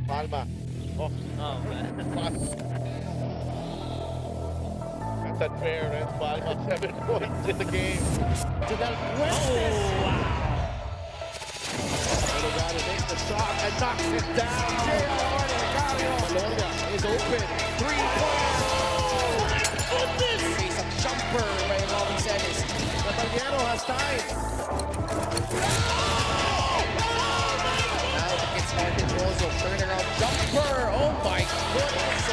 Palma. Oh, Oh, pass. That's unfair, and Palma 7 points in the game. To Del Puentes. Delgado takes the shot and knocks it down. Maloria is open. 3-pointer. Goodness! Face a jumper by Robin Celis. Caballero has time. Now it gets Martin Rosso. Turnaround jumper. Oh my goodness.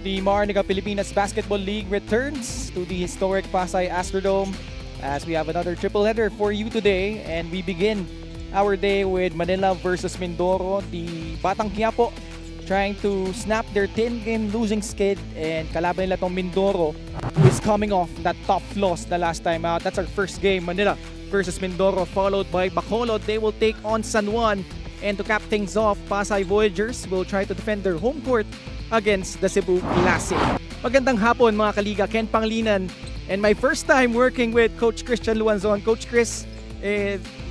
The Marnica Pilipinas Basketball League returns to the historic Pasay Astrodome as we have another triple header for you today, and we begin our day with Manila versus Mindoro. The Batang Quiapo trying to snap their 10-game losing skid, and kalaban nila tong Mindoro, who is coming off that tough loss the last time out. That's our first game, Manila versus Mindoro, followed by Bacolod. They will take on San Juan, and to cap things off, Pasay Voyagers will try to defend their home court against the Cebu Classic. Magandang hapon mga kaliga, Ken Panglinan, and my first time working with Coach Christian Luanzon. Coach Chris,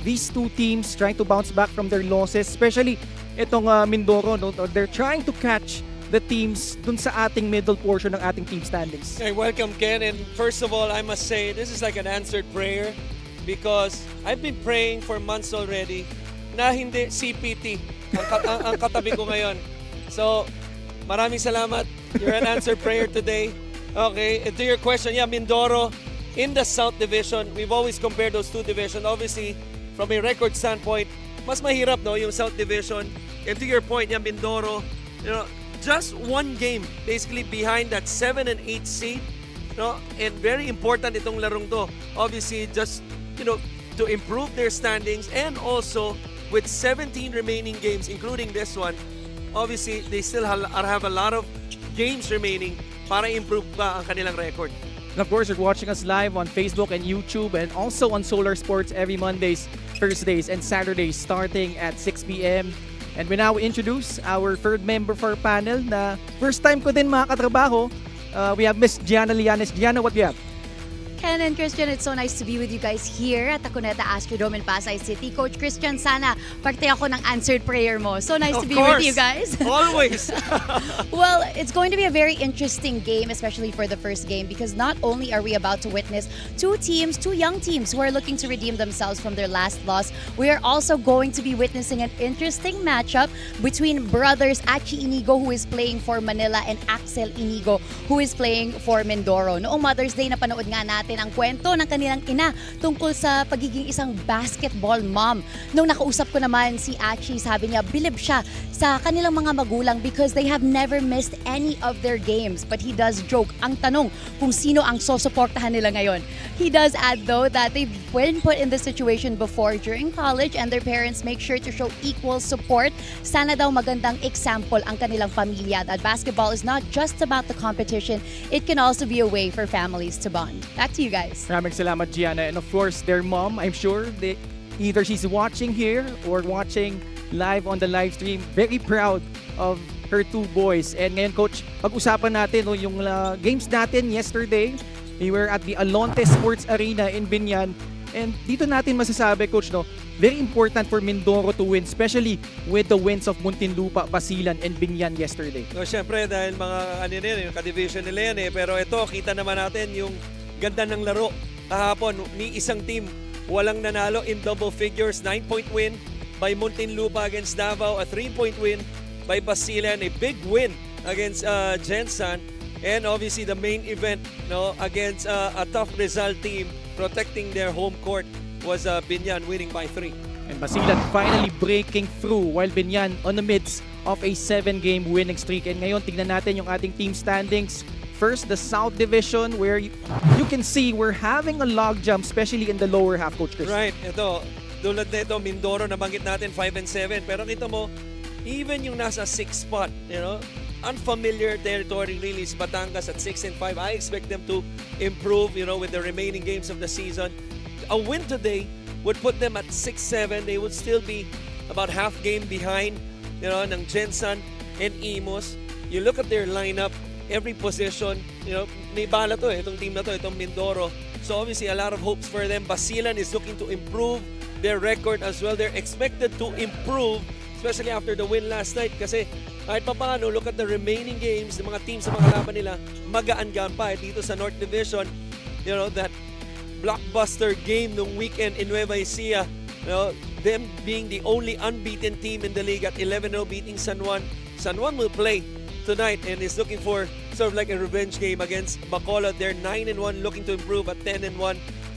these two teams trying to bounce back from their losses, especially itong Mindoro, no? They're trying to catch the teams dun sa ating middle portion ng ating team standings. Okay, welcome Ken, and first of all I must say this is like an answered prayer because I've been praying for months already na hindi CPT ang katabi ko ngayon. So maraming salamat. You're an answered prayer today. Okay, and to your question, yeah, Mindoro in the South Division, we've always compared those two divisions. Obviously, from a record standpoint, mas mahirap no yung South Division. And to your point, yeah, Mindoro, you know, just one game basically behind that 7 and 8 seed, no? And very important itong larong to. Obviously, just to improve their standings, and also with 17 remaining games, including this one, obviously they still have a lot of games remaining para improve pa ang kanilang record. And of course, you're watching us live on Facebook and YouTube, and also on Solar Sports every Mondays, Thursdays, and Saturdays starting at 6 p.m. And we now introduce our third member for our panel na first time ko din makatrabaho. We have Miss Gianna Lianes. Gianna, what do you have? Ken and Christian, it's so nice to be with you guys here at the Cuneta Astrodome in Pasay City. Coach Christian, sana parte ako ng answered prayer mo. So nice to be with you guys. Always. Well, it's going to be a very interesting game, especially for the first game, because not only are we about to witness two young teams who are looking to redeem themselves from their last loss, we are also going to be witnessing an interesting matchup between brothers Achi Inigo, who is playing for Manila, and Axel Inigo, who is playing for Mindoro. Noong Mother's Day, napanood nga natin ang kwento ng kanilang ina tungkol sa pagiging isang basketball mom. Nung nakausap ko naman si Achi, sabi niya bilib siya sa kanilang mga magulang because they have never missed any of their games. But he does joke, ang tanong kung sino ang sosuportahan nila ngayon. He does add though that they've been put in this situation before during college, and their parents make sure to show equal support. Sana daw magandang example ang kanilang pamilya that basketball is not just about the competition, it can also be a way for families to bond. Back to you guys. Maraming salamat, Gianna. And of course, their mom, I'm sure, either she's watching here or watching live on the live stream. Very proud of her two boys. And ngayon, Coach, pag-usapan natin no, yung games natin yesterday. We were at the Alonte Sports Arena in Binyan. And dito natin masasabi, Coach, no, very important for Mindoro to win, especially with the wins of Muntinlupa, Basilan, and Binyan yesterday. No, syempre dahil mga yung ka-division nila yan eh. Pero ito, kita naman natin yung ganda ng laro. Kahapon, ni isang team walang nanalo in double figures. 9-point win by Muntinlupa against Davao, a 3-point win by Basilan, a big win against Jensan, and obviously the main event against a tough Rizal team protecting their home court was Binyan winning by 3. And Basilan finally breaking through while Binyan on the midst of a 7-game winning streak. And ngayon, tignan natin yung ating team standings. First, the South Division, where you can see we're having a logjam, especially in the lower half, Coach Chris. Right, ito. Tulad nito, Mindoro, nabanggit natin 5 and 7. Pero kita mo, even yung nasa 6th spot, unfamiliar territory really is Batangas at 6 and 5. I expect them to improve, with the remaining games of the season. A win today would put them at 6-7. They would still be about half game behind, ng Jensan and Imus. You look at their lineup, every possession, may bala to itong team na to, itong Mindoro. So obviously a lot of hopes for them. Basilan is looking to improve their record as well. They're expected to improve, especially after the win last night, kasi kahit pa paano, look at the remaining games, ng mga teams sa mga kalaban nila, magaan-gaan pa dito sa North Division. That blockbuster game nung weekend in Nueva Ecija, them being the only unbeaten team in the league at 11-0 beating San Juan. San Juan will play tonight and is looking for sort of like a revenge game against Bacolod. They're 9-1, looking to improve at 10-1.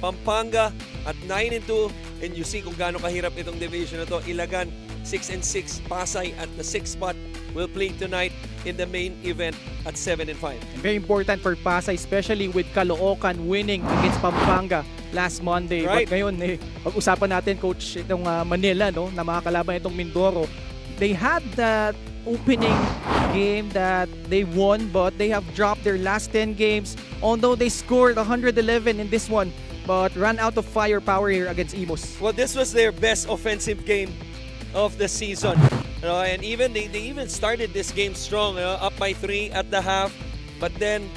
Pampanga at 9-2, and you see kung gaano kahirap itong division na to. Ilagan 6-6, Pasay at the 6th spot will play tonight in the main event at 7-5. Very important for Pasay, especially with Caloocan winning against Pampanga last Monday. Right. But ngayon, pag-usapan natin, Coach, itong Manila, na mga kalaban itong Mindoro. They had that opening game that they won, but they have dropped their last 10 games, although they scored 111 in this one, but ran out of firepower here against Imus. Well, this was their best offensive game of the season. And even they even started this game strong, up by 3 at the half, but then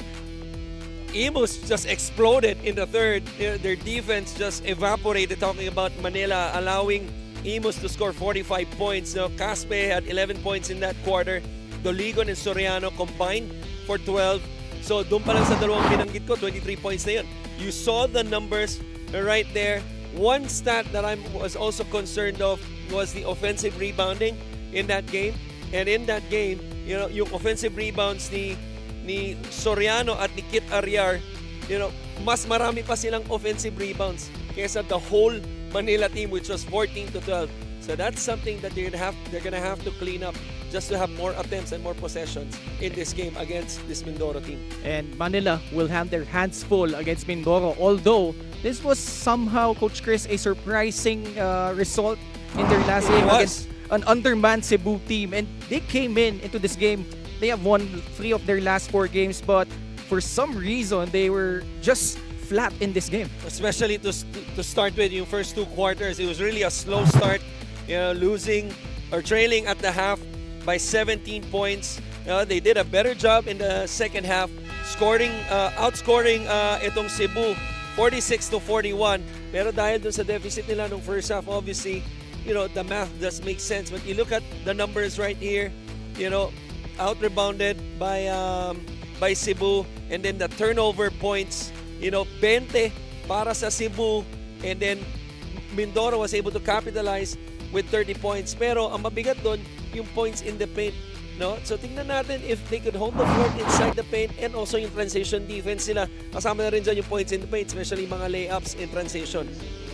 Imus just exploded in the third. Their defense just evaporated, talking about Manila allowing Imus to score 45 points. Caspe had 11 points in that quarter. Doligon and Soriano combined for 12. So doon pa lang sa dalawang binanggit ko, 23 points na yun. You saw the numbers right there. One stat that I was also concerned of was the offensive rebounding in that game. And in that game, yung offensive rebounds ni Soriano at ni Kit Arriar, mas marami pa silang offensive rebounds kaysa the whole Manila team, which was 14-12. So that's something that they're gonna have to clean up just to have more attempts and more possessions in this game against this Mindoro team. And Manila will have their hands full against Mindoro, although this was somehow, Coach Chris, a surprising result in their last game against an undermanned Cebu team. And they came into this game, they have won 3 of their last 4 games, but for some reason, they were just flat in this game. Especially to start with, yung first 2 quarters, it was really a slow start, losing or trailing at the half by 17 points. They did a better job in the second half, outscoring itong Cebu 46-41. Pero dahil dun sa deficit nila nung first half, obviously, the math does make sense. But you look at the numbers right here, out-rebounded by Cebu, and then the turnover points, 20 para sa Cebu, and then Mindoro was able to capitalize with 30 points. Pero ang mabigat doon, yung points in the paint. So tingnan natin if they could hold the fort inside the paint, and also yung transition defense nila. Kasama na rin dyan yung points in the paint, especially mga layups in transition.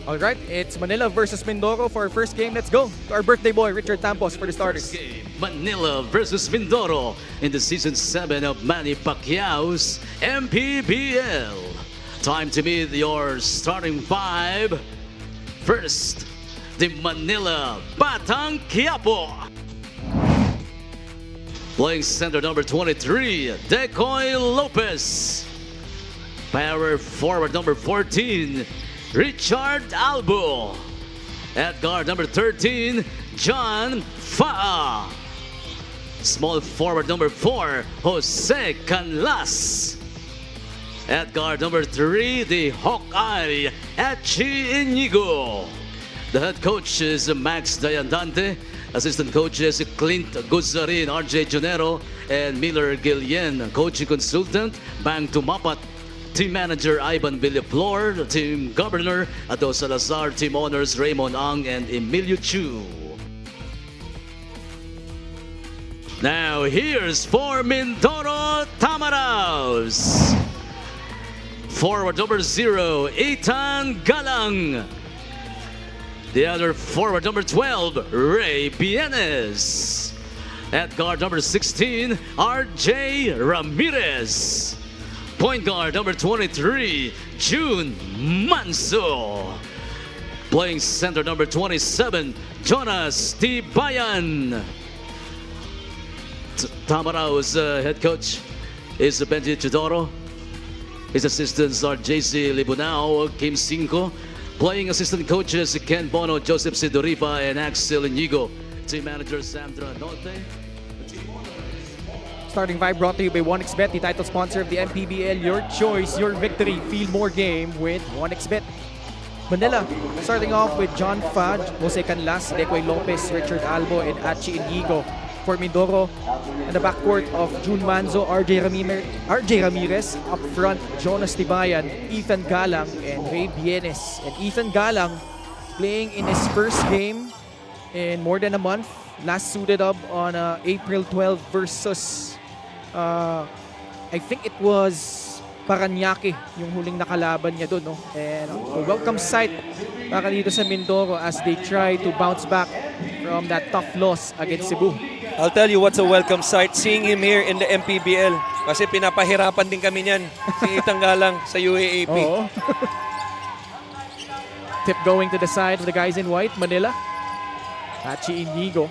Alright, it's Manila versus Mindoro for our first game. Let's go to our birthday boy, Richard Tampos, for the starters. First game, Manila versus Mindoro in the Season 7 of Manny Pacquiao's MPBL. Time to meet your starting 5. First, the Manila Batang Quiapo. Playing center number 23, Decoy Lopez. Power forward number 14, Richard Albo. At guard number 13, John Faa. Small forward number 4, Jose Canlas. At guard number 3, the Hawkeye, Achi Inigo. The head coach is Max Dayandante. Assistant coaches Clint Guzarin, RJ Junero, and Miller Gillian. Coaching consultant, Bang Tumapat. Team manager, Ivan Villaflor. Team governor, Ato Salazar. Team owners, Raymond Ang and Emilio Chu. Now here's for Mindoro Tamaraws. Forward number 0, Ethan Galang. The other forward number 12, Ray Bienes. At guard number 16, RJ Ramirez. Point guard number 23, June Manso. Playing center number 27, Jonas Tibayan. Tamarao's head coach is Benji Chidoro. His assistants are JC Libunao, Kim Cinco. Playing assistant coaches Ken Bono, Joseph Sidoripa, and Axel Inigo. Team manager Sandra Note. Starting 5 brought to you by 1xBet, the title sponsor of the MPBL. Your choice, your victory. Feel more game with 1xBet. Manila, starting off with John Fa, Jose Canlas, Decoy Lopez, Richard Albo, and Achi Inigo. For Mindoro, and the backcourt of Jun Manzo, RJ Ramirez. Up front, Jonas Tibayan, Ethan Galang, and Ray Bienes. And Ethan Galang playing in his first game in more than a month. Last suited up on April 12 versus, I think it was Paranaque, yung huling nakalaban niya doon. No? And a welcome sight para dito sa Mindoro as they try to bounce back from that tough loss against Cebu. I'll tell you what's a welcome sight, seeing him here in the MPBL. Kasi pinapahirapan din kami niyan, si Itang Galang sa UAAP. Oo. Tip going to the side of the guys in white, Manila. Hachi Inigo.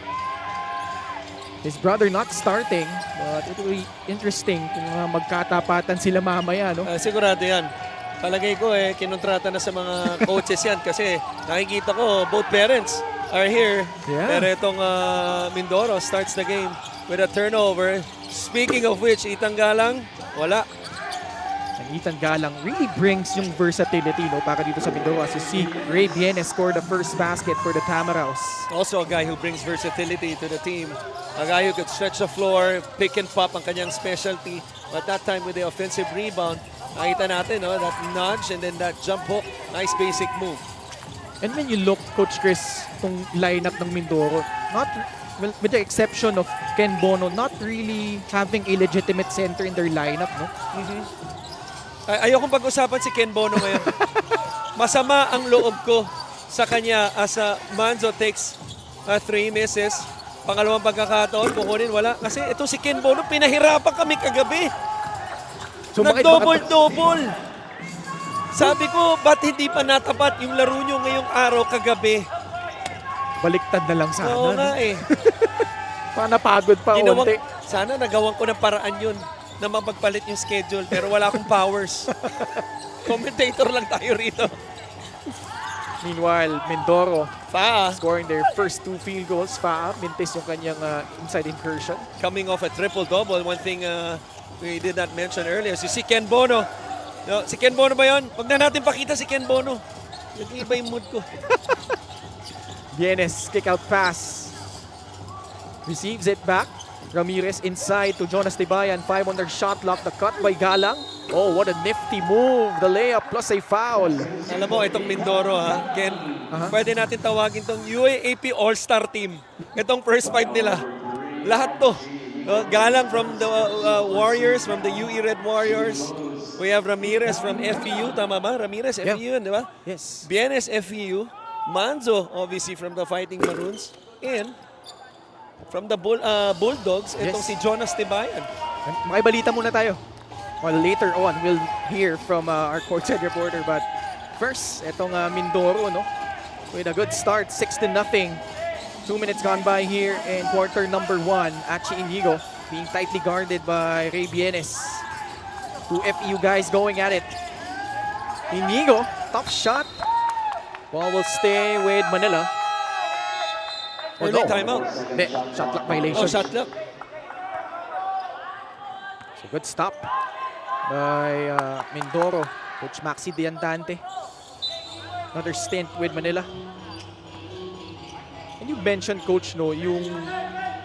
His brother not starting, but it will be interesting kung magkatapatan sila mamaya, no? Sigurado yan. Palagay ko kinontrata na sa mga coaches yan kasi nakikita ko both parents are here. Yeah. Pero itong Mindoro starts the game with a turnover. Speaking of which, Itang Galang, wala. And Ethan Galang really brings yung versatility, no, para dito sa Mindoro. As you see, Ray Bienes scored the first basket for the Tamaraws. Also a guy who brings versatility to the team. A guy who could stretch the floor, pick and pop ang kanyang specialty. But that time with the offensive rebound, nakita natin, no, that nudge and then that jump hook. Nice basic move. And when you look, Coach Chris, itong lineup ng Mindoro, well, with the exception of Ken Bono, not really having a legitimate center in their lineup, no? Ayokong pag-usapan si Ken Bono ngayon. Masama ang loob ko sa kanya as Manzo takes 3 misses. Pangalawang pagkakataon, kukunin, wala. Kasi ito si Ken Bono, pinahirapan kami kagabi. So, Nag-double-double. Sabi ko, ba't hindi pa natapat yung laro nyo ngayong araw kagabi? Baliktad na lang sana. Oo no? nga eh. Napagod pa onte. Sana nagawan ko ng paraan yun na mapagpalit yung schedule pero wala akong powers. Commentator lang tayo rito. Meanwhile, Mindoro Fa, scoring their first 2 field goals. Fa, mintis yung kanyang inside incursion. coming off a triple-double. One thing we did not mention earlier, si Ken Bono. No, si Ken Bono ba yun? Huwag na natin pakita si Ken Bono. Nag-iba yung mood ko. Bienes, kick out pass. Receives it back. Ramirez inside to Jonas Tibayan. 5 on their shot clock. The cut by Galang. Oh, what a nifty move. The layup plus a foul. Alam mo, itong Mindoro, Ken, pwede natin tawagin itong UAAP All-Star Team. Itong first 5 nila. Lahat to. Galang from the Warriors, from the UE Red Warriors. We have Ramirez from FEU. Tama ba? Ramirez, Yeah. FEU yun, di ba? Yes. Bienes, FEU. Manzo, obviously, from the Fighting Maroons. And from the Bulldogs, itong Yes. si Jonas Tibayan. Makibalita muna tayo. Well, later on, we'll hear from our courtside reporter. But first, itong Mindoro, no? With a good start, 6-0. 2 minutes gone by here in quarter number 1. Achi Inigo being tightly guarded by Ray Bienes. 2 FEU guys going at it. Inigo, tough shot. Ball will stay with Manila. Early timeout. Hindi, shot clock violation. Oh, shot clock. So good stop by Mindoro. Coach Maxi Diantante. Another stint with Manila. And you mentioned, Coach, no, yung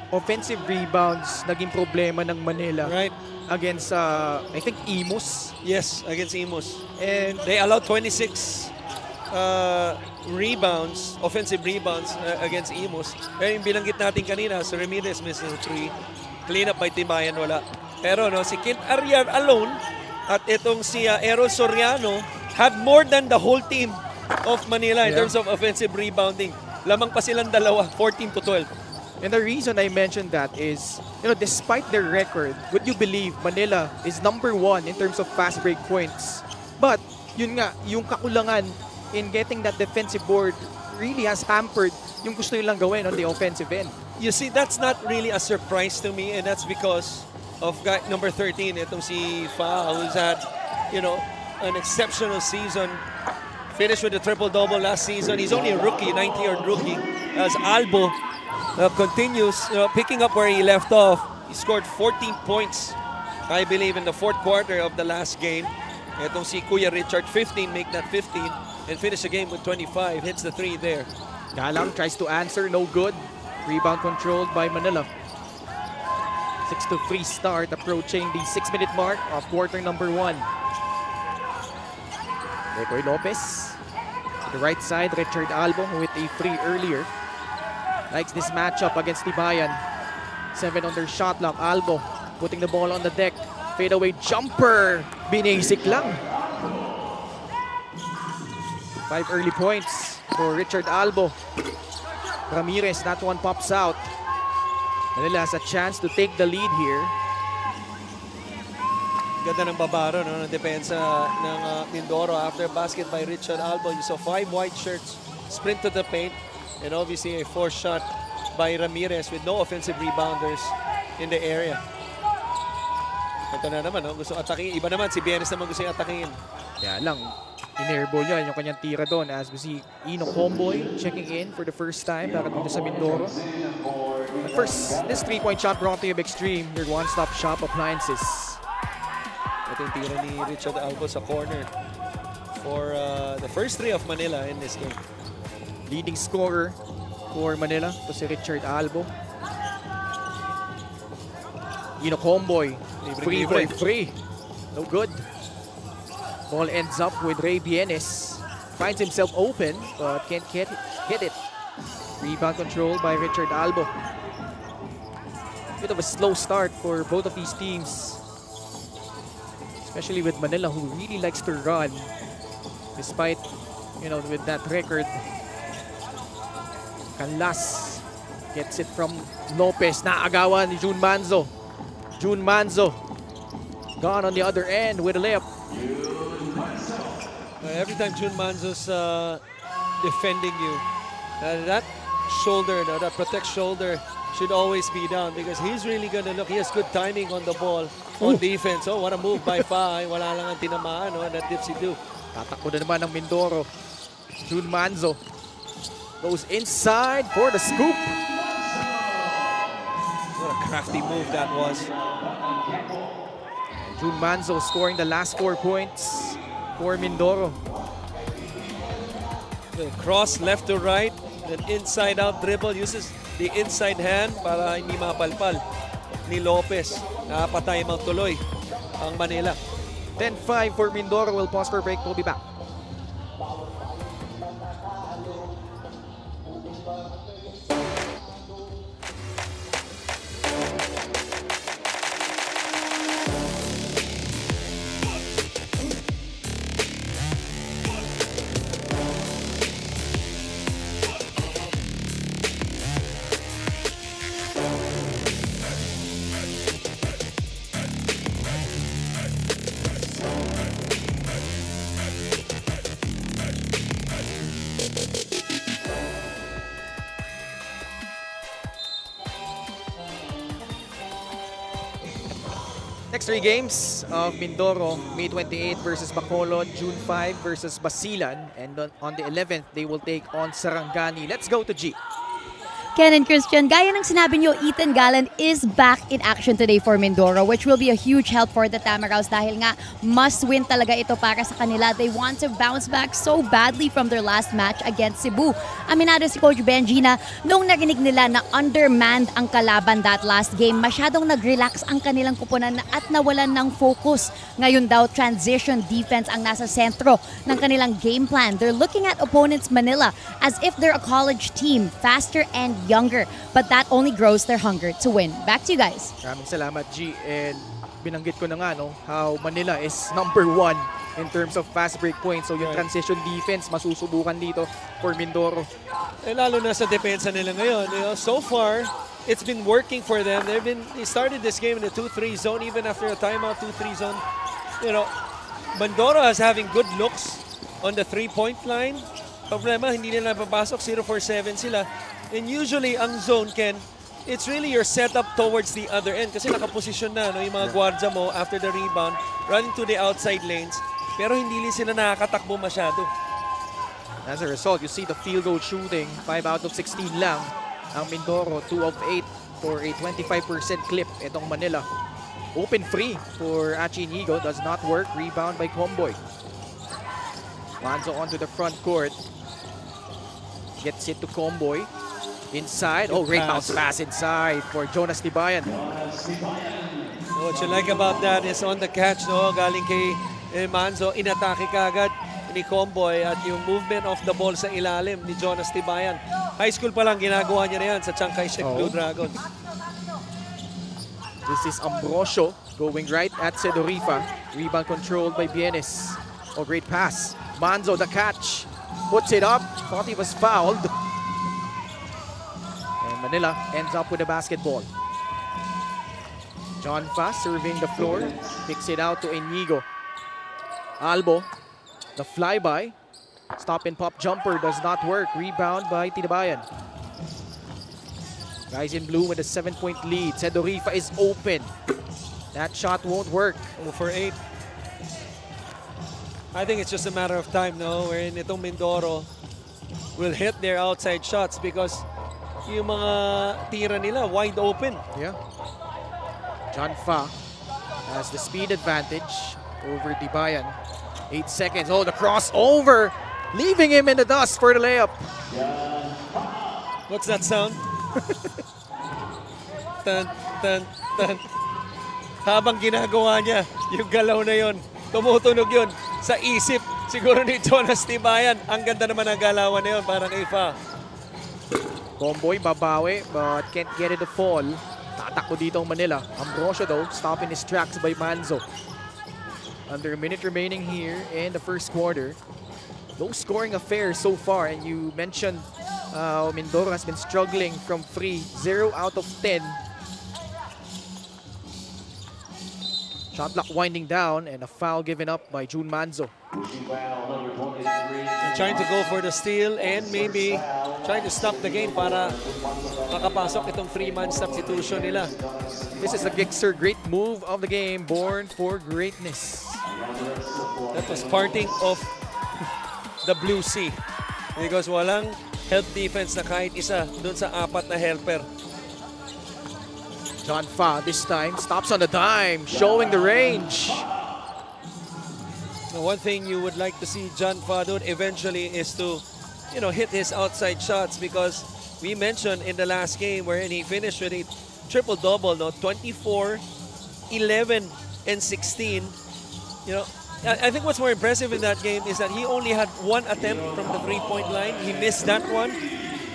offensive rebounds naging problema ng Manila Right. against, I think, Imus. Yes, against Imus. And they allowed 26 rebounds, offensive rebounds against Imus. Pero yung bilanggit natin kanina, si Ramirez misses a 3. Clean up by Tibayan, wala. Pero no, si Kent Arriar alone at itong si Errol Soriano had more than the whole team of Manila in terms of offensive rebounding. Lamang pa silang dalawa, 14-12. And the reason I mentioned that is, you know, despite their record, would you believe Manila is number 1 in terms of fast break points? But, yun nga, yung kakulangan in getting that defensive board really has hampered yung gusto nilang gawin on the offensive end. You see, that's not really a surprise to me, and that's because of guy number 13, itong si Fa, who's had, you know, an exceptional season. Finished with a triple-double last season. He's only a rookie, 90-year rookie. As Albo continues picking up where he left off. He scored 14 points, I believe, in the fourth quarter of the last game. Itong si Kuya Richard, 15, make that 15, and finish the game with 25. Hits the 3 there. Galang tries to answer, no good. Rebound controlled by Manila. 6-3 start, approaching the 6-minute mark of quarter number 1. Decoy Lopez. To the right side, Richard Albo with a free earlier. Likes this matchup against Tibayan. 7 on their shot clock. Albo putting the ball on the deck. Fadeaway jumper. Binasic lang. 5 early points for Richard Albo. Ramirez, that one pops out. Manila has a chance to take the lead here. Ganda ng babaro, no, ng depensa ng Mindoro after a basket by Richard Albo. You saw 5 white shirts sprint to the paint, and obviously a 4 shot by Ramirez with no offensive rebounders in the area. Ito na naman, no? Gusto atakin. Iba naman, si Bienes naman gusto atakin. Kaya lang, in-airball niya yung kanyang tira doon as we see Wendell Comboy checking in for the first time para dito sa Mindoro. But first, this 3-point shot brought to you by Extreme, your one-stop shop appliances. Ito yung tira ni Richard Albo sa corner for the first 3 of Manila in this game. Leading scorer for Manila, ito si Richard Albo. Wendell Comboy, free for free. No good. Ball ends up with Ray Bienes. Finds himself open, but can't hit it. Rebound controlled by Richard Albo. Bit of a slow start for both of these teams. Especially with Manila, who really likes to run. Despite, you know, with that record. Canlas gets it from Lopez. Naagawan ni June Manzo. June Manzo gone on the other end with a layup. Every time June Manzo's defending you, that shoulder, that protect shoulder should always be down because he's really gonna look. He has good timing on the ball on defense. Oh, what a move by Fa. Wala lang ang tinamaan, no? That dipsy do. Tatakbo na naman ng Mindoro. June Manzo goes inside for the scoop. What a crafty move that was. June Manzo scoring the last 4 points for Mindoro. The cross left to right, then inside out dribble, uses the inside hand para hindi mapalpal ni Lopez. Nakapatay magtuloy ang Manila. 10-5 for Mindoro. We'll pause for a break. We'll be back. Next 3 games of Mindoro, May 28 versus Bacolod, June 5 versus Basilan, and on the 11th, they will take on Sarangani. Let's go to G. Ken and Christian, gaya ng sinabi nyo, Ethan Galland is back in action today for Mindoro, which will be a huge help for the Tamaraws dahil nga must-win talaga ito para sa kanila. They want to bounce back so badly from their last match against Cebu. Aminado si Coach Benji na nung narinig nila na undermanned ang kalaban that last game, masyadong nag-relax ang kanilang kupunan at nawalan ng focus. Ngayon daw, transition defense ang nasa sentro ng kanilang game plan. They're looking at opponents Manila as if they're a college team, faster and younger, but that only grows their hunger to win. Back to you guys. Maraming salamat, G. And binanggit ko na nga, no, how Manila is number 1 in terms of fast break points. So yung transition defense, masusubukan dito for Mindoro. Eh, lalo na sa depensa nila ngayon. You know, so far, it's been working for them. They started this game in the 2-3 zone, even after a timeout 2-3 zone. You know, Mindoro is having good looks on the 3-point line. Problema, hindi nila napapasok. 0-4-7 sila. And usually, ang zone, Ken, it's really your setup towards the other end. Kasi nakaposisyon na, no, yung mga guardia mo after the rebound, running to the outside lanes. Pero hindi sila nakakatakbo masyado. As a result, you see the field goal shooting, 5 out of 16 lang. Ang Mindoro, 2 of 8 for a 25% clip itong Manila. Open free for Achi Inigo, does not work. Rebound by Comboy. Manzo onto the front court. Gets it to Comboy. Inside. Oh, great bounce pass inside for Jonas Tibayan. What you like about that is on the catch, no? Galing kay Manzo, inatake kagad ni Comboy at yung movement of the ball sa ilalim ni Jonas Tibayan. High school pa lang ginagawa niya na yan sa Chiang Kai-shek Blue Dragons. This is Ambrosio going right at Sedorifa. Rebound controlled by Bienes. Oh, great pass. Manzo, the catch. Puts it up. Thought he was fouled. And Manila ends up with the basketball. John Fa serving the floor. Kicks it out to Inigo. Albo, the flyby. Stop and pop jumper does not work. Rebound by Tibayan. Guys in blue with a 7-point lead. Sedorifa is open. That shot won't work. 0 for 8. I think it's just a matter of time, no? Wherein itong Mindoro will hit their outside shots because yung mga tira nila wide open. Yeah. John Fa has the speed advantage over Tibayan. 8 seconds. Oh, the crossover. Leaving him in the dust for the layup. What's that sound? Tan, tan, tan. Habang ginagawa niya, yung galaw na yon, tumutunog yun sa isip siguro ni Jonas Tibayan. Ang ganda naman ang galawan na yun, parang ifa. Comboy babawi but can't get it to fall. Tatakbo dito ang Manila. Ambrosio though, stopping his tracks by Manzo. Under a minute remaining here in the first quarter. Low scoring affair so far, and you mentioned Mindoro has been struggling from free. 0 out of 10. Shot clock winding down and a foul given up by June Manzo. And trying to go for the steal and maybe trying to stop the game para makapasok itong 3-man substitution nila. This is a Gixer great move of the game, born for greatness. That was parting of the Blue Sea because walang help defense na kahit isa dun sa 4 na helper. John Fa this time stops on the dime, showing the range. The one thing you would like to see John Fa do eventually is to, you know, hit his outside shots because we mentioned in the last game wherein he finished with a triple-double, no? 24, 11, and 16. You know, I think what's more impressive in that game is that he only had 1 attempt from the 3-point line. He missed that one.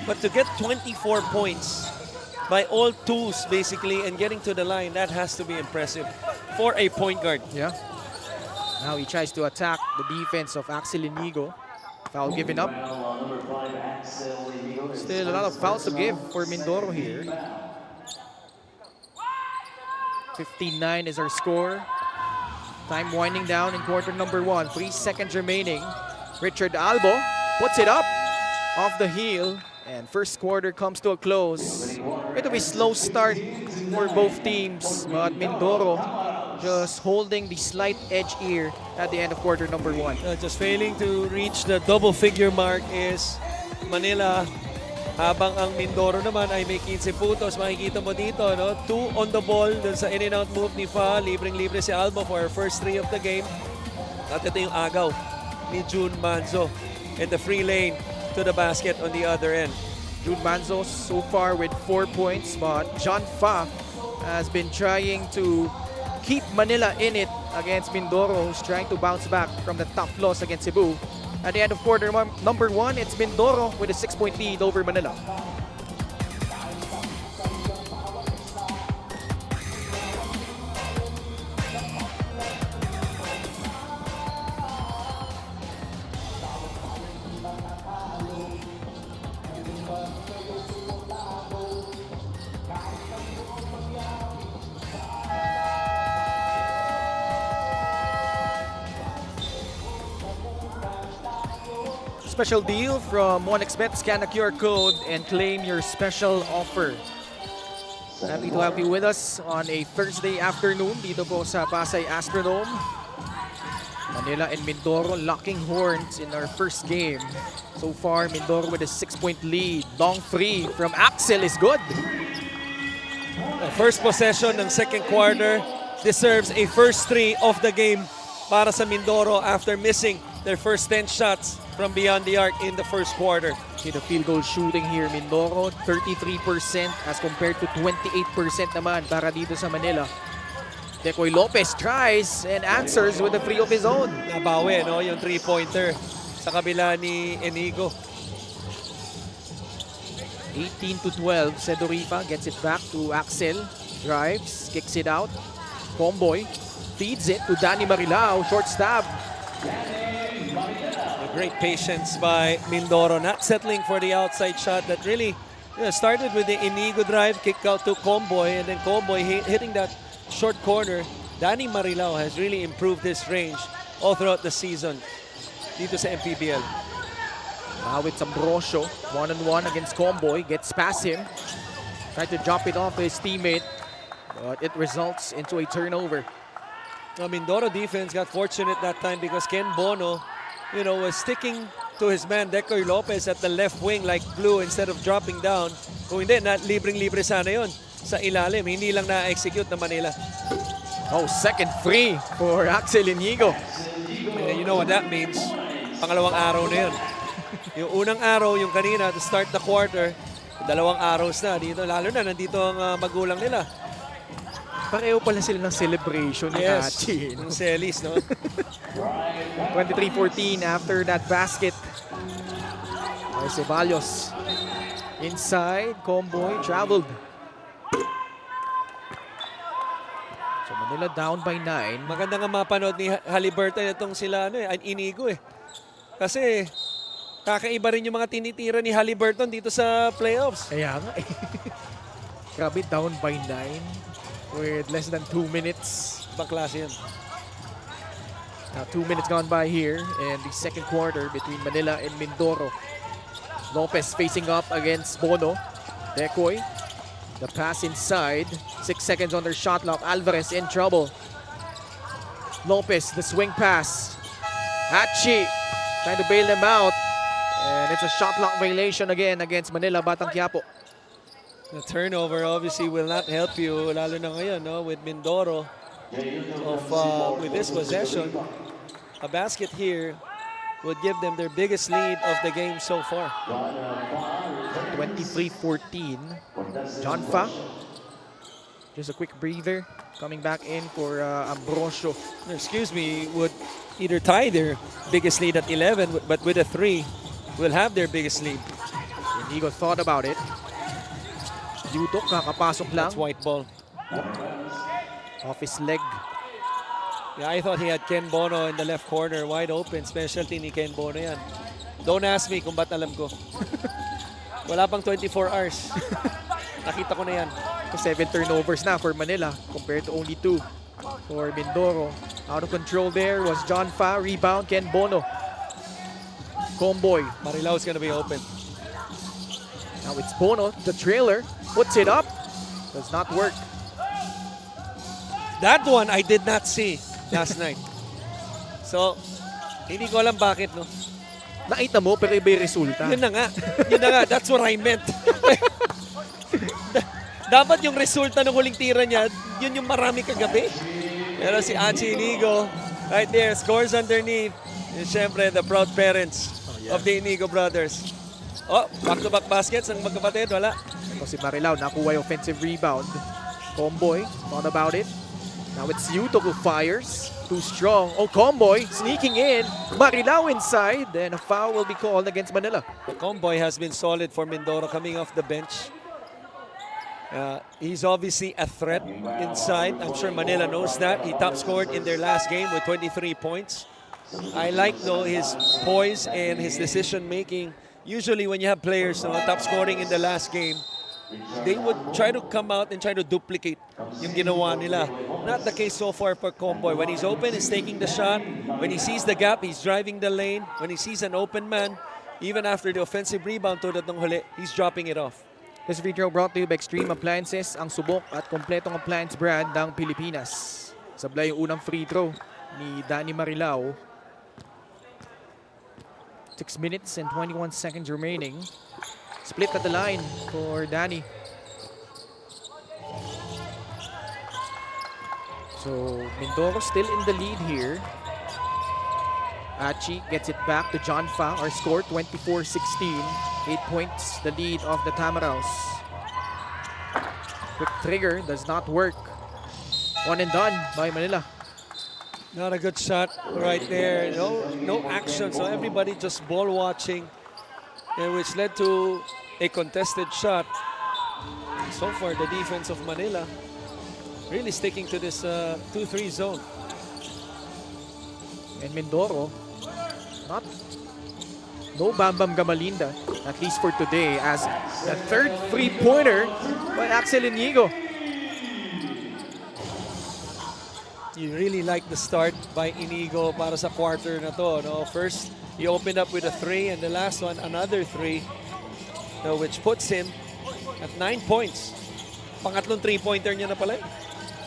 But to get 24 points by all twos, basically, and getting to the line, that has to be impressive for a point guard. Yeah. Now he tries to attack the defense of Axel Inigo. Foul given up. Still a lot of fouls to give for Mindoro here. 59 is our score. Time winding down in quarter number 1. 3 seconds remaining. Richard Albo puts it up off the heel. And first quarter comes to a close. It'll be slow start for both teams. But Mindoro just holding the slight edge here at the end of quarter number 1. Just failing to reach the double-figure mark is Manila. Habang ang Mindoro naman ay may 15 puntos. Makikita mo dito, no? 2 on the ball dun sa in-and-out move ni Fa. Libreng-libre si Albo for our first 3 of the game. At ito yung agaw ni June Manzo. And the free lane to the basket on the other end. June Manzo so far with 4 points, but John Fa has been trying to keep Manila in it against Mindoro, who's trying to bounce back from the tough loss against Cebu. At the end of quarter number 1, it's Mindoro with a 6-point lead over Manila. Special deal from 1xBet. Scan the QR code and claim your special offer. Happy to have you with us on a Thursday afternoon dito po sa Pasay Astrodome. Manila and Mindoro locking horns in our first game. So far, Mindoro with a 6-point lead. Long free from Axel is good. First possession ng second quarter deserves a first 3 of the game para sa Mindoro after missing their first 10 shots from beyond the arc in the first quarter. See the field goal shooting here, Mindoro, 33% as compared to 28% naman para dito sa Manila. Decoy Lopez tries and answers with a free of his own. Nabawi, no? Yung 3-pointer sa kabila ni Inigo. 18-12, Sedorifa gets it back to Axel. Drives, kicks it out. Comboy feeds it to Danny Marilao. Short stab. A great patience by Mindoro, not settling for the outside shot that really started with the Inigo drive, kick out to Comboy, and then Comboy hitting that short corner. Danny Marilao has really improved his range all throughout the season dito sa MPBL. Now it's Ambrosio, one-on-one against Comboy, gets past him. Tried to jump it off his teammate, but it results into a turnover. The Mindoro defense got fortunate that time because Ken Bono, was sticking to his man Decoy Lopez at the left wing like glue instead of dropping down. Kung hindi, libreng-libre sana yon sa ilalim. Hindi lang na-execute na Manila. Oh, second free for Axel Inigo. You know what that means? Pangalawang araw na yun. Yung unang araw, yung kanina, to start the quarter, dalawang araws na dito. Lalo na, nandito ang magulang nila. Pareho pala sila ng celebration ni Hachi. Yung Celis, no? 23-14 after that basket. Ceballos inside, Comboy traveled. So Manila down by 9. Maganda nga mapanood ni Halliburton itong sila Inigo eh. Kasi kakaiba rin yung mga tinitira ni Halliburton dito sa playoffs. Kaya nga eh. Grabe, down by 9 with less than 2 minutes. Ibang klase yan. Now 2 minutes gone by here in the second quarter between Manila and Mindoro. Lopez facing up against Bono. Decoy. The pass inside. 6 seconds on their shot clock. Alvarez in trouble. Lopez, the swing pass. Hachi trying to bail them out. And it's a shot clock violation again against Manila, Batang Quiapo. The turnover obviously will not help you, lalo na ngayon, no? With Mindoro with this possession. A basket here would give them their biggest lead of the game so far. 23-14. John Fa. Just a quick breather. Coming back in for Ambrosio. Excuse me, would either tie their biggest lead at 11, but with a 3, will have their biggest lead. Inigo thought about it. Yutok, kakapasok lang. That's white ball. Off his leg. Yeah, I thought he had Ken Bono in the left corner, wide open. Specialty ni Ken Bono yan. Don't ask me kung ba't alam ko. Wala pang 24 hours. Nakita ko na yan. 7 turnovers na for Manila compared to only 2 for Mindoro. Out of control there was John Fa. Rebound, Ken Bono. Comboy. Marilao's gonna be open. Now it's Bono, the trailer. Puts it up. Does not work. That one I did not see last night. So, hindi ko alam bakit, no? Nakita mo pero iba yung resulta. Yun na nga. Yun na nga. That's what I meant. Dapat yung resulta ng huling tira niya, yun yung marami kagabi. Pero si Achi Inigo, right there, scores underneath. And syempre, the proud parents of the Inigo brothers. Oh, back-to-back baskets ang magkapatid, wala. Ito si Marilao, nakuha yung offensive rebound. Comboy, thought about it. Now it's Yuto who fires. Too strong. Oh, Comboy sneaking in. Marilao inside. Then a foul will be called against Manila. Comboy has been solid for Mindoro coming off the bench. He's obviously a threat inside. I'm sure Manila knows that. He top scored in their last game with 23 points. I like though his poise and his decision making. Usually when you have players top scoring in the last game, they would try to come out and try to duplicate yung ginawa nila. Not the case so far for Comboy. When he's open, he's taking the shot. When he sees the gap, he's driving the lane. When he sees an open man, even after the offensive rebound tulad ng huli, he's dropping it off. This video brought to you by Extreme Appliances, ang subok at kompletong appliance brand ng Pilipinas. Sablay yung unang free throw ni Danny Marilao. 6 minutes and 21 seconds remaining. Split at the line for Danny. So Mindoro still in the lead here. Achi gets it back to John Fa. Our score 24-16. 8 points the lead of the Tamaraws. Quick trigger does not work. One and done by Manila. Not a good shot right there. No action. So everybody just ball watching, which led to a contested shot. So far, the defense of Manila really sticking to this 2-3 zone. And Mindoro, no Bam Bam Gamalinda, at least for today, as the third three-pointer by Axel Inigo. You really like the start by Inigo para sa quarter na to. No? First, he opened up with a 3, and the last one, another 3, which puts him at 9 points. Pangatlong 3-pointer niya na pala.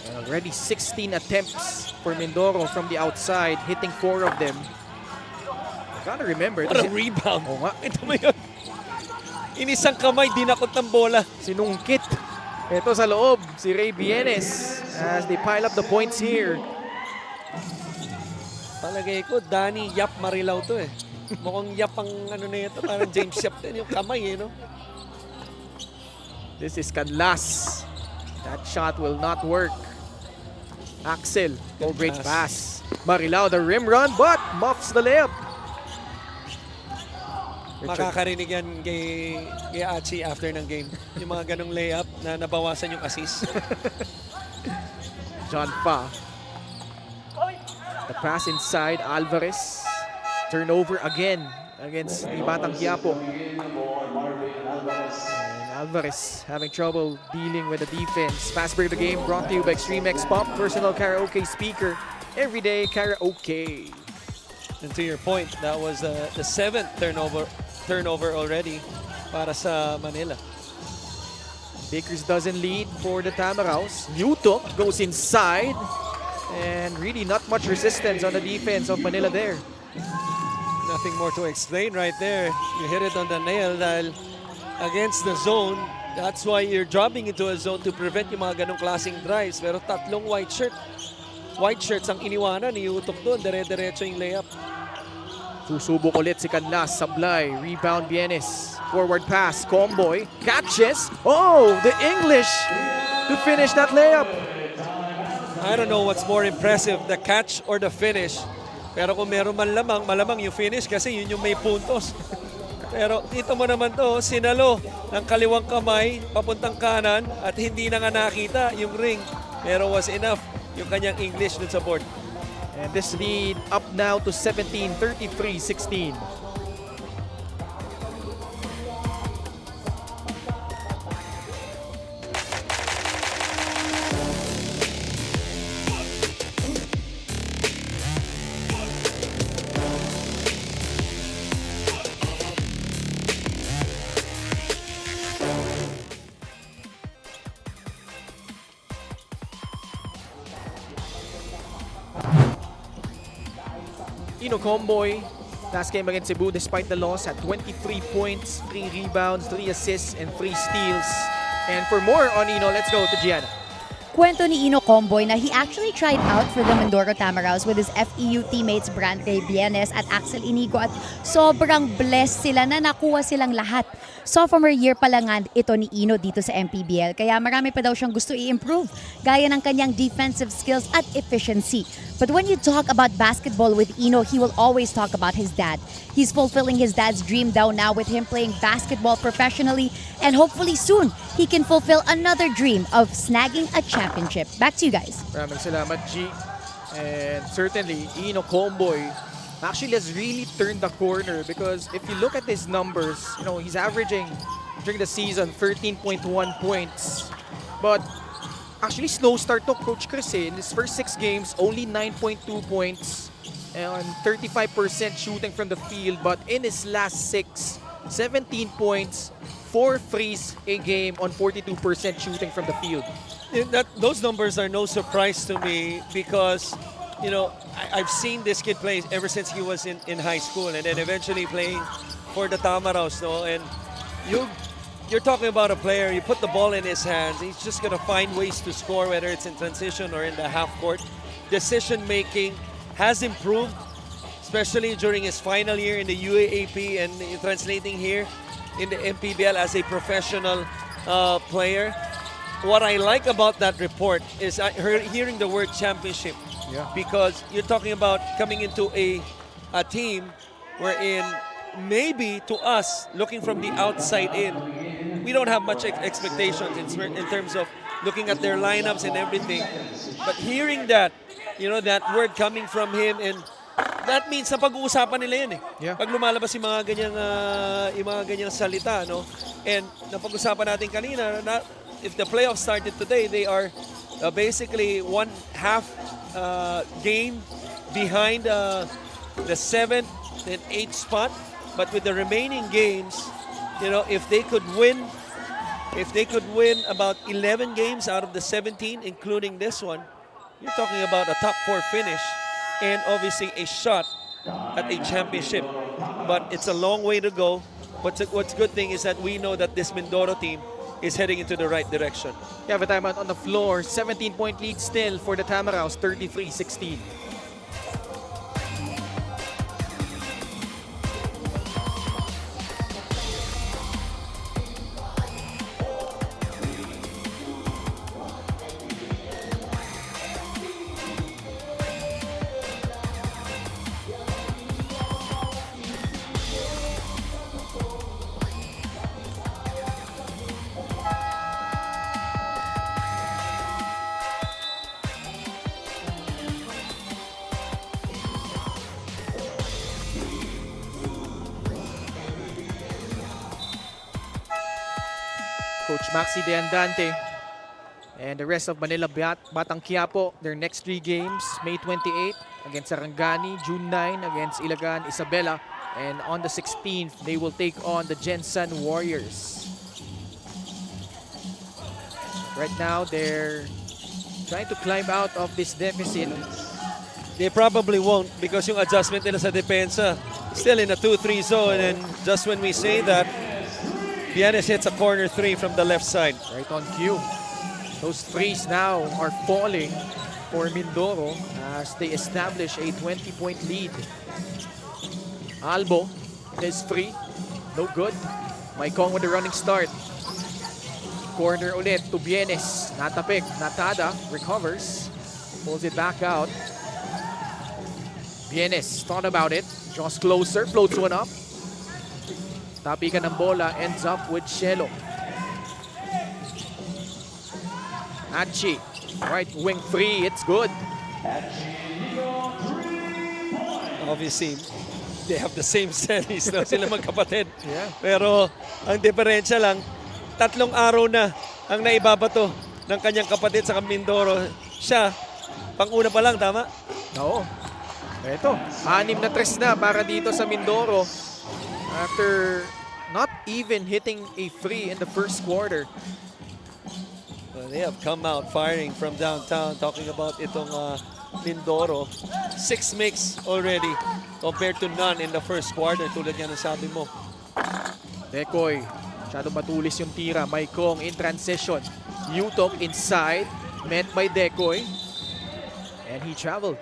And already 16 attempts for Mindoro from the outside, hitting 4 of them. I gotta remember, What a rebound. Oo nga. Ito mo yun. Inisang kamay, dinakot ng bola. Sinungkit. Ito sa loob, si Ray Bienes as they pile up the points here. Palagay ko, Danny Yap Marilao to eh. Mukhang Yap ang ano na ito, parang James Yap din yung kamay eh, no? This is Canlas. That shot will not work. Axel, no great pass. Marilao, the rim run, but muffs the layup. Makakarinig yan kay Achi after ng game. Yung mga ganong layup na nabawasan yung assist. John Fa. The pass inside, Alvarez. Turnover again against the Batang Quiapo. And Alvarez having trouble dealing with the defense. Fast break of the game brought to you by Extreme X Pop, personal karaoke speaker. Everyday karaoke. And to your point, that was the 7th turnover already para sa Manila. Baker's dozen lead for the Tamaraws. Newton goes inside. And really not much resistance on the defense of Manila there. Nothing more to explain right there. You hit it on the nail dahil against the zone. That's why you're dropping into a zone to prevent yung mga ganong klaseng drives. Pero tatlong white shirts ang iniwanan, iutok doon. Dire-diretso yung layup. Susubok ulit si Canlas, sablay, rebound Bienes, forward pass, Comboy, catches, oh, the English to finish that layup. I don't know what's more impressive, the catch or the finish. Pero kung meron man lamang, malamang yung finish kasi yun yung may puntos. Pero dito mo naman to, sinalo ng kaliwang kamay, papuntang kanan at hindi na nga nakita yung ring. Pero was enough yung kanyang English dun sa board. And this lead up now to 17, 33-16. Comboy, last game against Cebu despite the loss, had 23 points, 3 rebounds, 3 assists, and 3 steals. And for more on Ino, let's go to Gianna. Kwento ni Ino Comboy na he actually tried out for the Mindoro Tamaraws with his FEU teammates Brant Ray Bienes at Axel Inigo at sobrang blessed sila na nakuha silang lahat. Sophomore year pa lang ito ni Ino dito sa MPBL kaya marami pa daw siyang gusto i-improve gaya ng kanyang defensive skills at efficiency. But when you talk about basketball with Ino, he will always talk about his dad. He's fulfilling his dad's dream down now with him playing basketball professionally and hopefully soon he can fulfill another dream of snagging a championship. Back to you guys. Maraming salamat, G. And certainly, Ino Comboy actually has really turned the corner because if you look at his numbers, you know, he's averaging during the season 13.1 points. But actually, slow start to Coach Chris. In his first 6 games, only 9.2 points and 35% shooting from the field. But in his last 6, 17 points, 4 threes a game on 42% shooting from the field. Those numbers are no surprise to me because, you know, I've seen this kid play ever since he was in high school and then eventually playing for the Tamaraws. No? And you're talking about a player, you put the ball in his hands, he's just going to find ways to score, whether it's in transition or in the half court. Decision making has improved, especially during his final year in the UAAP and translating here in the MPBL as a professional player. What I like about that report is hearing the word championship. Yeah. Because you're talking about coming into a team wherein maybe to us, looking from the outside in, we don't have much expectations in terms of looking at their lineups and everything. But hearing that, that word coming from him, and that means na pag-uusapan nila yun eh. Yeah. Pag lumalabas yung mga ganyang salita, no? And napag-usapan natin kanina, if the playoffs started today, they are basically one half game behind the 7th and 8th spot. But with the remaining games, if they could win about 11 games out of the 17, including this one, you're talking about a top 4 finish and obviously a shot at a championship. But it's a long way to go. What's good thing is that we know that this Mindoro team is heading into the right direction. Yeah, but I'm on the floor. 17-point lead still for the Tamaraws, 33-16. Coach Maxi De Andante and the rest of Manila Batang Quiapo, their next 3 games, May 28 against Sarangani, June 9 against Ilagan Isabela, and on the 16th, they will take on the Jensen Warriors. Right now, they're trying to climb out of this deficit. They probably won't because yung adjustment nila sa depensa still in a 2-3 zone, and just when we say that, Pianes hits a corner 3 from the left side. Right on cue. Those threes now are falling for Mindoro as they establish a 20-point lead. Albo is free. No good. Maikong with the running start. Corner ulit to Bienes. Natapik. Natada recovers. Pulls it back out. Bienes thought about it. Draws closer. Floats one up. Tapikan ng bola. Ends up with Shelo. Achi. Right wing free. It's good. Obviously, they have the same series na sila magkapatid. Yeah. Pero ang diferensya lang, 3 araw na ang naibabato ng kanyang kapatid sa Mindoro. Siya, pang-una pa lang, tama? Oo. Ito, 6 na tres na para dito sa Mindoro after not even hitting a free in the first quarter. Well, they have come out firing from downtown, talking about itong Mindoro. 6 makes already compared to none in the first quarter, tulad nga ng sabi mo. Decoy, masyado matulis yung tira. Maikong in transition. Yutok inside, met by Decoy. And he traveled.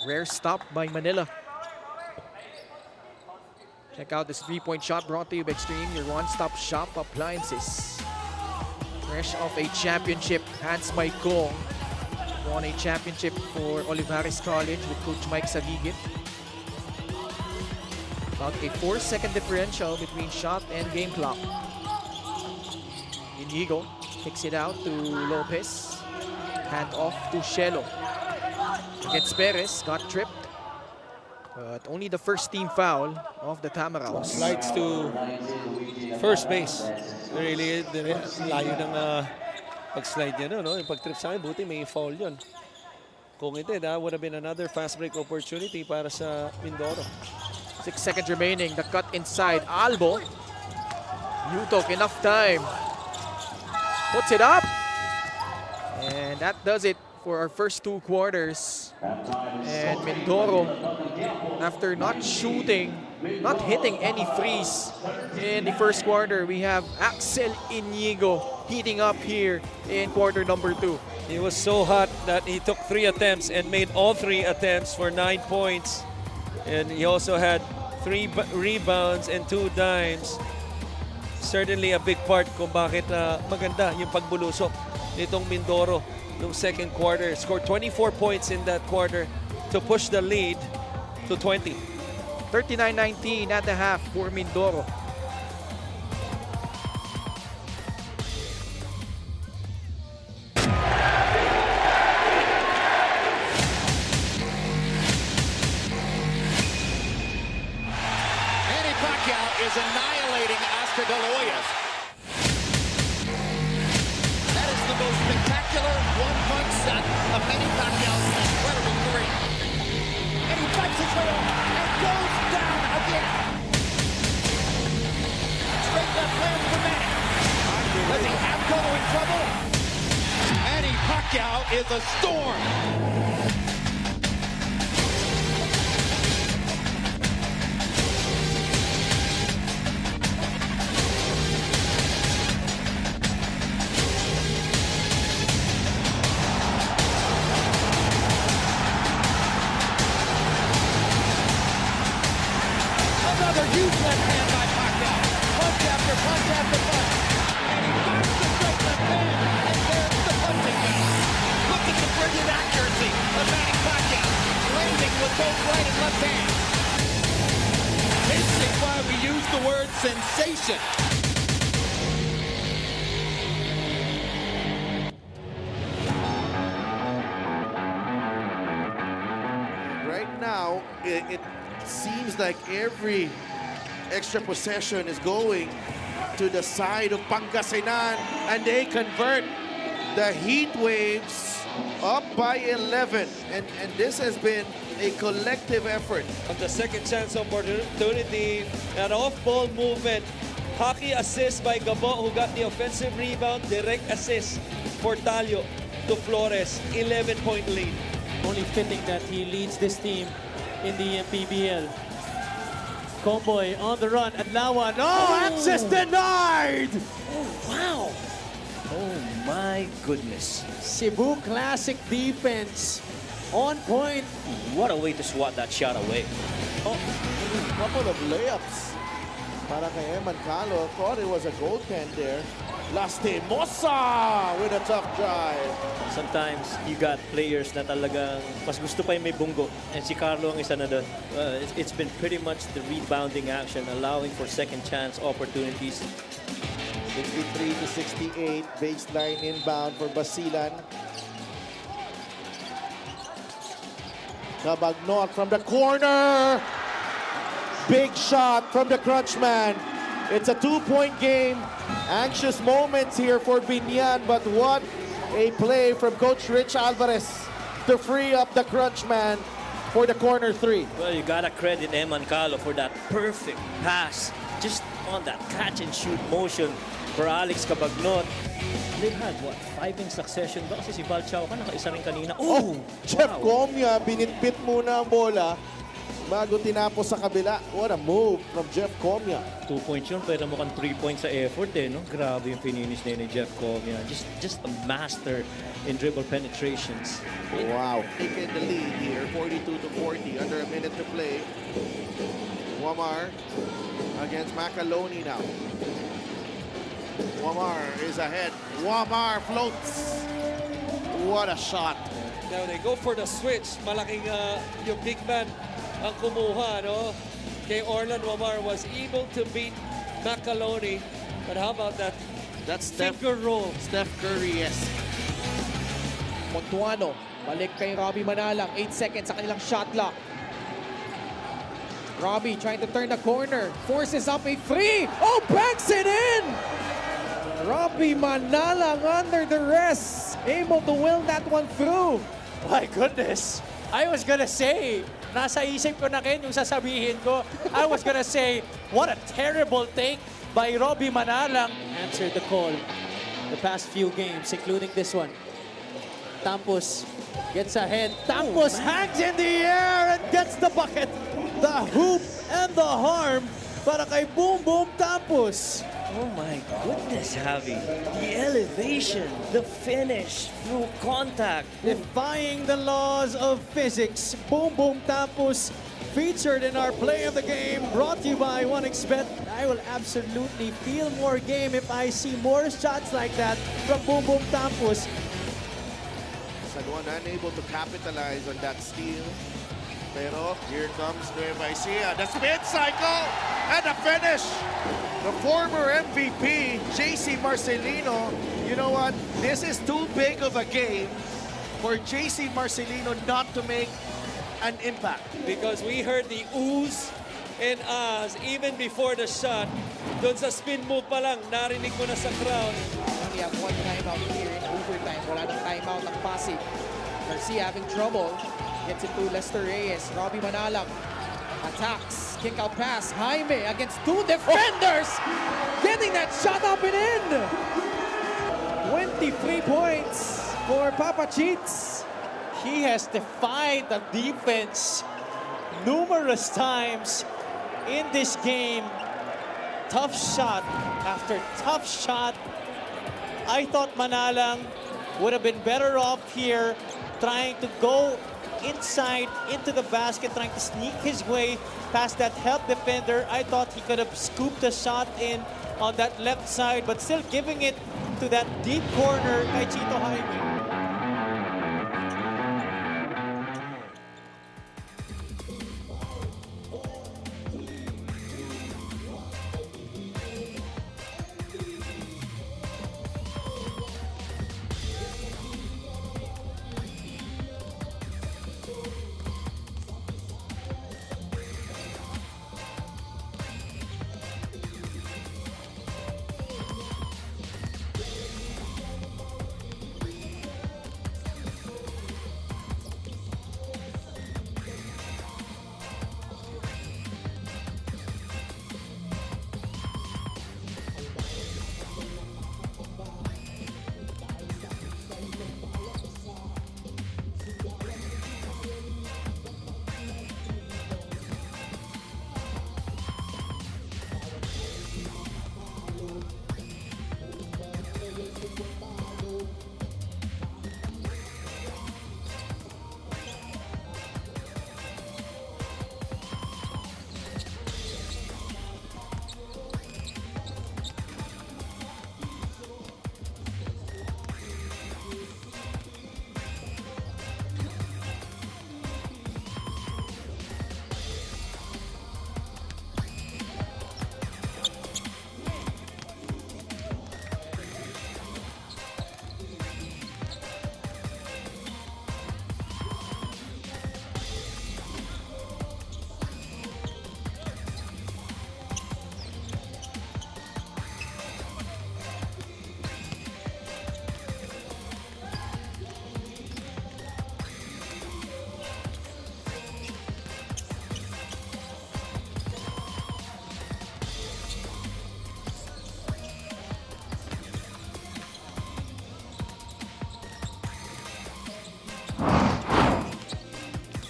Rare stop by Manila. Check out this 3-point shot brought to you by Extreme, your one-stop shop appliances. Fresh off a championship, Hans Maikong won a championship for Olivares College with Coach Mike Sagigit. About a 4-second differential between shot and game clock. Inigo kicks it out to Lopez. Hand off to Shelo. Against Perez, got tripped. But only the first team foul of the Tamaraws. Slides to first base. Really, layo ng pag-slide niya, no? Yung pag-trip sa akin, buti may foul yun. Kung hindi, that would have been another fast break opportunity para sa Mindoro. 6 seconds remaining. The cut inside. Albo. Yutok, enough time. Puts it up. And that does it for our first 2 quarters. And Mindoro, after not hitting any threes in the first quarter, we have Axel Inigo heating up here in quarter number 2. He was so hot that he took 3 attempts and made all 3 attempts for 9 points. And he also had 3 rebounds and 2 dimes. Certainly a big part kung bakit maganda yung pagbulusok nitong Mindoro noong second quarter. Scored 24 points in that quarter to push the lead to 20. 39-19 at the half for Mindoro. Manny Pacquiao is annihilating Oscar De La Hoya's. That is the most spectacular one-punch shot of Manny Pacquiao's incredible career. And he fights his way up and goes down again. Straight left hand for Manny. Does he have Cotto in trouble? Manny Pacquiao is a storm. Another huge left hand by Pacquiao. Punch after punch after punch. And he finds the straight left hand. And there's the punching down. Look at the brilliant accuracy of Manny Pacquiao. Landing with both right and left hands. This is why we use the word sensation. Right now, it seems like every extra possession is going to the side of Pangasinan, and they convert. The Heat Waves up by 11, and this has been a collective effort. On the second chance opportunity, an off-ball movement. Hockey assist by Gabo, who got the offensive rebound. Direct assist for Talio to Flores. 11-point lead. Only fitting that he leads this team in the MPBL. Comboy on the run. Adlawan. Oh, access denied! Wow! Oh my goodness. Cebu Classic defense on point. What a way to swat that shot away. Couple of layups para kay Eman Calo. Thought it was a goaltend there. Lastimosa with a tough drive. Sometimes you got players na talagang mas gusto pa yung may bunggo. And si Carlo ang isa na doon. It's been pretty much the rebounding action, allowing for second chance opportunities. 53 to 68, baseline inbound for Basilan. Cabagnot from the corner. Big shot from the crunch man. It's a 2-point game. Anxious moments here for Binyan, but what a play from Coach Rich Alvarez to free up the crunch man for the corner 3. Well, you gotta credit Eman Calo for that perfect pass. Just on that catch and shoot motion for Alex Cabagnot. They've had, what, 5 in succession ba? Kasi si Balchao ka nakaisa rin kanina. Oh, Jeff Comia, binitbit muna ang bola bago tinapos sa kabila. What a move from Jeff Comia. 2 points yun, pero mukhang 3 points sa effort eh, no? Grabe yung finish na ni Jeff Comia. Just a master in dribble penetrations. Wow. Taking the lead here, 42 to 40, under a minute to play. Wamar against Macaloni now. Wamar is ahead. Wamar floats. What a shot. Now they go for the switch. Malaking yung big man ang kumuha, no? Kay Orlan Wamar was able to beat Macaloni. But how about that That's finger roll? Steph Curry-esque. Montuano, balik kay Robbie Manalang. 8 seconds sa kanilang shot clock. Robbie trying to turn the corner. Forces up a free. Oh, banks it in! Robbie Manalang under the rest. Able to will that one through. My goodness. I was gonna say, nasa isip ko na rin yung sasabihin ko. I was gonna say, what a terrible take by Robbie Manalang. Answered the call the past few games, including this one. Tampos gets ahead. Tampos hangs in the air and gets the bucket. The hoop and the harm para kay Boom Boom Tampos. Oh my goodness, Javi. The elevation, the finish through contact. Defying the laws of physics, Boom Boom Tampos featured in our play of the game, brought to you by 1xBet. I will absolutely feel more game if I see more shots like that from Boom Boom Tampos. San Juan unable to capitalize on that steal. Pero here comes Nueva Ecija. The spin cycle and the finish. The former MVP, JC Marcelino. You know what? This is too big of a game for JC Marcelino not to make an impact. Because we heard the oohs and ahs even before the shot. Doon sa spin move pa lang, narinig mo na sa crowd. Only have one timeout here in overtime. Wala ng timeout ng Pasig. Garcia having trouble. Gets it to Lester Reyes. Robbie Manalang attacks. Kick out pass. Jaime against two defenders. Getting that shot up and in. 23 points for Papa Cheats. He has defied the defense numerous times in this game. Tough shot after tough shot. I thought Manalang would have been better off here trying to go inside into the basket, trying to sneak his way past that help defender. I thought he could have scooped a shot in on that left side, but still giving it to that deep corner kay Chito Jaime.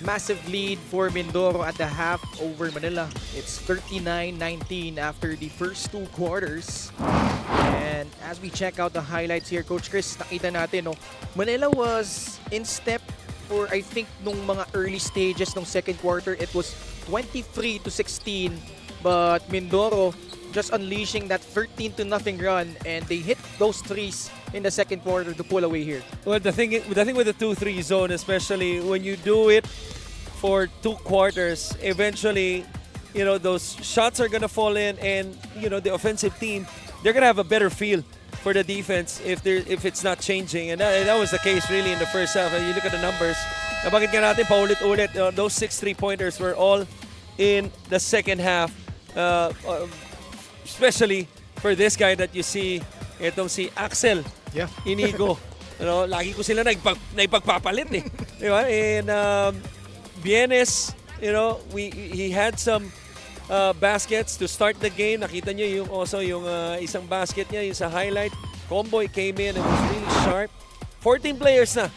Massive lead for Mindoro at the half over Manila. It's 39-19 after the first two quarters. And as we check out the highlights here, Coach Chris, nakita natin, no, Manila was in step for, I think, nung mga early stages ng second quarter. It was 23-16, but Mindoro just unleashing that 13-0 run, and they hit those threes in the second quarter to pull away here. Well, the thing with the 2-3 zone, especially when you do it for 2 quarters, eventually, you know, those shots are gonna fall in, and you know the offensive team, they're gonna have a better feel for the defense if it's not changing, and that was the case really in the first half. You look at the numbers. Nabanggit nga natin paulit-ulit, those 6 3-pointers were all in the second half, especially for this guy that you see, itong si Axel. Yeah. Inigo. You know, lagi ko sila naipagpapalit eh. Di ba? And Bienes, you know, he had some baskets to start the game. Nakita niyo yung also yung isang basket niya, yung sa highlight. Comboy came in and was really sharp. 14 players na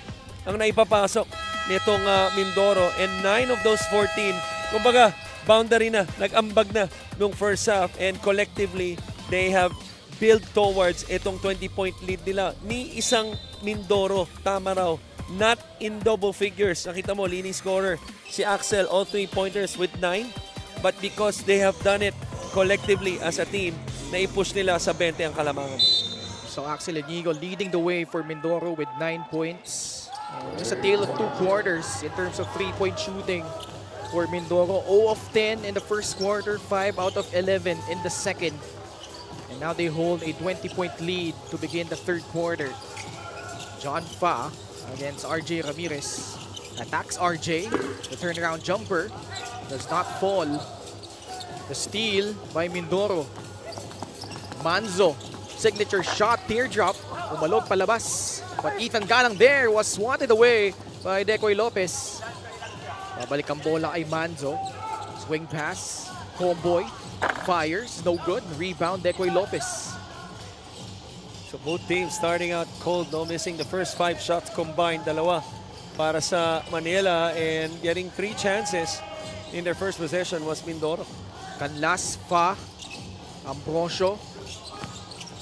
ang naipapasok nitong Mindoro, and 9 of those 14, kumbaga, boundary na, nag-ambag na nung first half, and collectively, they have built towards itong 20-point lead nila. Ni isang Mindoro, tama raw, not in double figures. Nakita mo, leading scorer, si Axel, all 3-pointers with 9, but because they have done it collectively as a team, na-push nila sa 20 ang kalamangan. So Axel Inigo leading the way for Mindoro with 9 points. Just a tale of 2 quarters in terms of 3-point shooting for Mindoro. 0 of 10 in the first quarter, 5 out of 11 in the second. And now they hold a 20-point lead to begin the third quarter. John Fa against RJ Ramirez. Attacks RJ. The turnaround jumper does not fall. The steal by Mindoro. Manzo. Signature shot, teardrop. Umalog palabas. But Ethan Galang there was swatted away by Decoy Lopez. Babalik ang bola kay Manzo. Swing pass. Comboy. Fires. No good. Rebound Decoy Lopez. So both teams starting out cold, no, missing the first 5 shots combined, dalawa para sa Manila, and getting 3 chances in their first possession was Mindoro. Canlas, Fa, Ambrosio,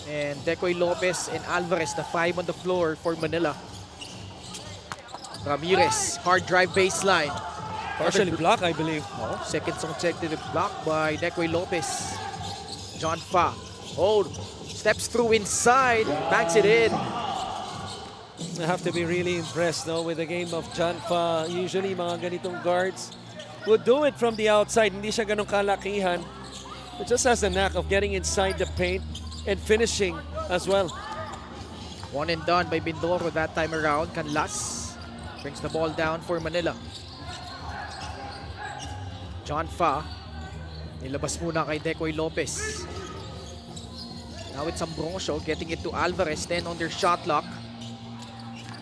and Decoy Lopez and Alvarez, the 5 on the floor for Manila. Ramirez, hard drive baseline. Partially blocked, I believe. Oh, second consecutive block by Decoy Lopez. John Fa. Oh, steps through inside, backs it in. I have to be really impressed, no, with the game of John Fa. Usually, mga ganitong guards would do it from the outside. Hindi siya ganong kalakihan. But just has the knack of getting inside the paint and finishing as well. One and done by Mindoro that time around. Canlas brings the ball down for Manila. John Fa, nilabas muna kay Decoy Lopez. Now it's Ambrosio getting it to Alvarez, then on their shot clock.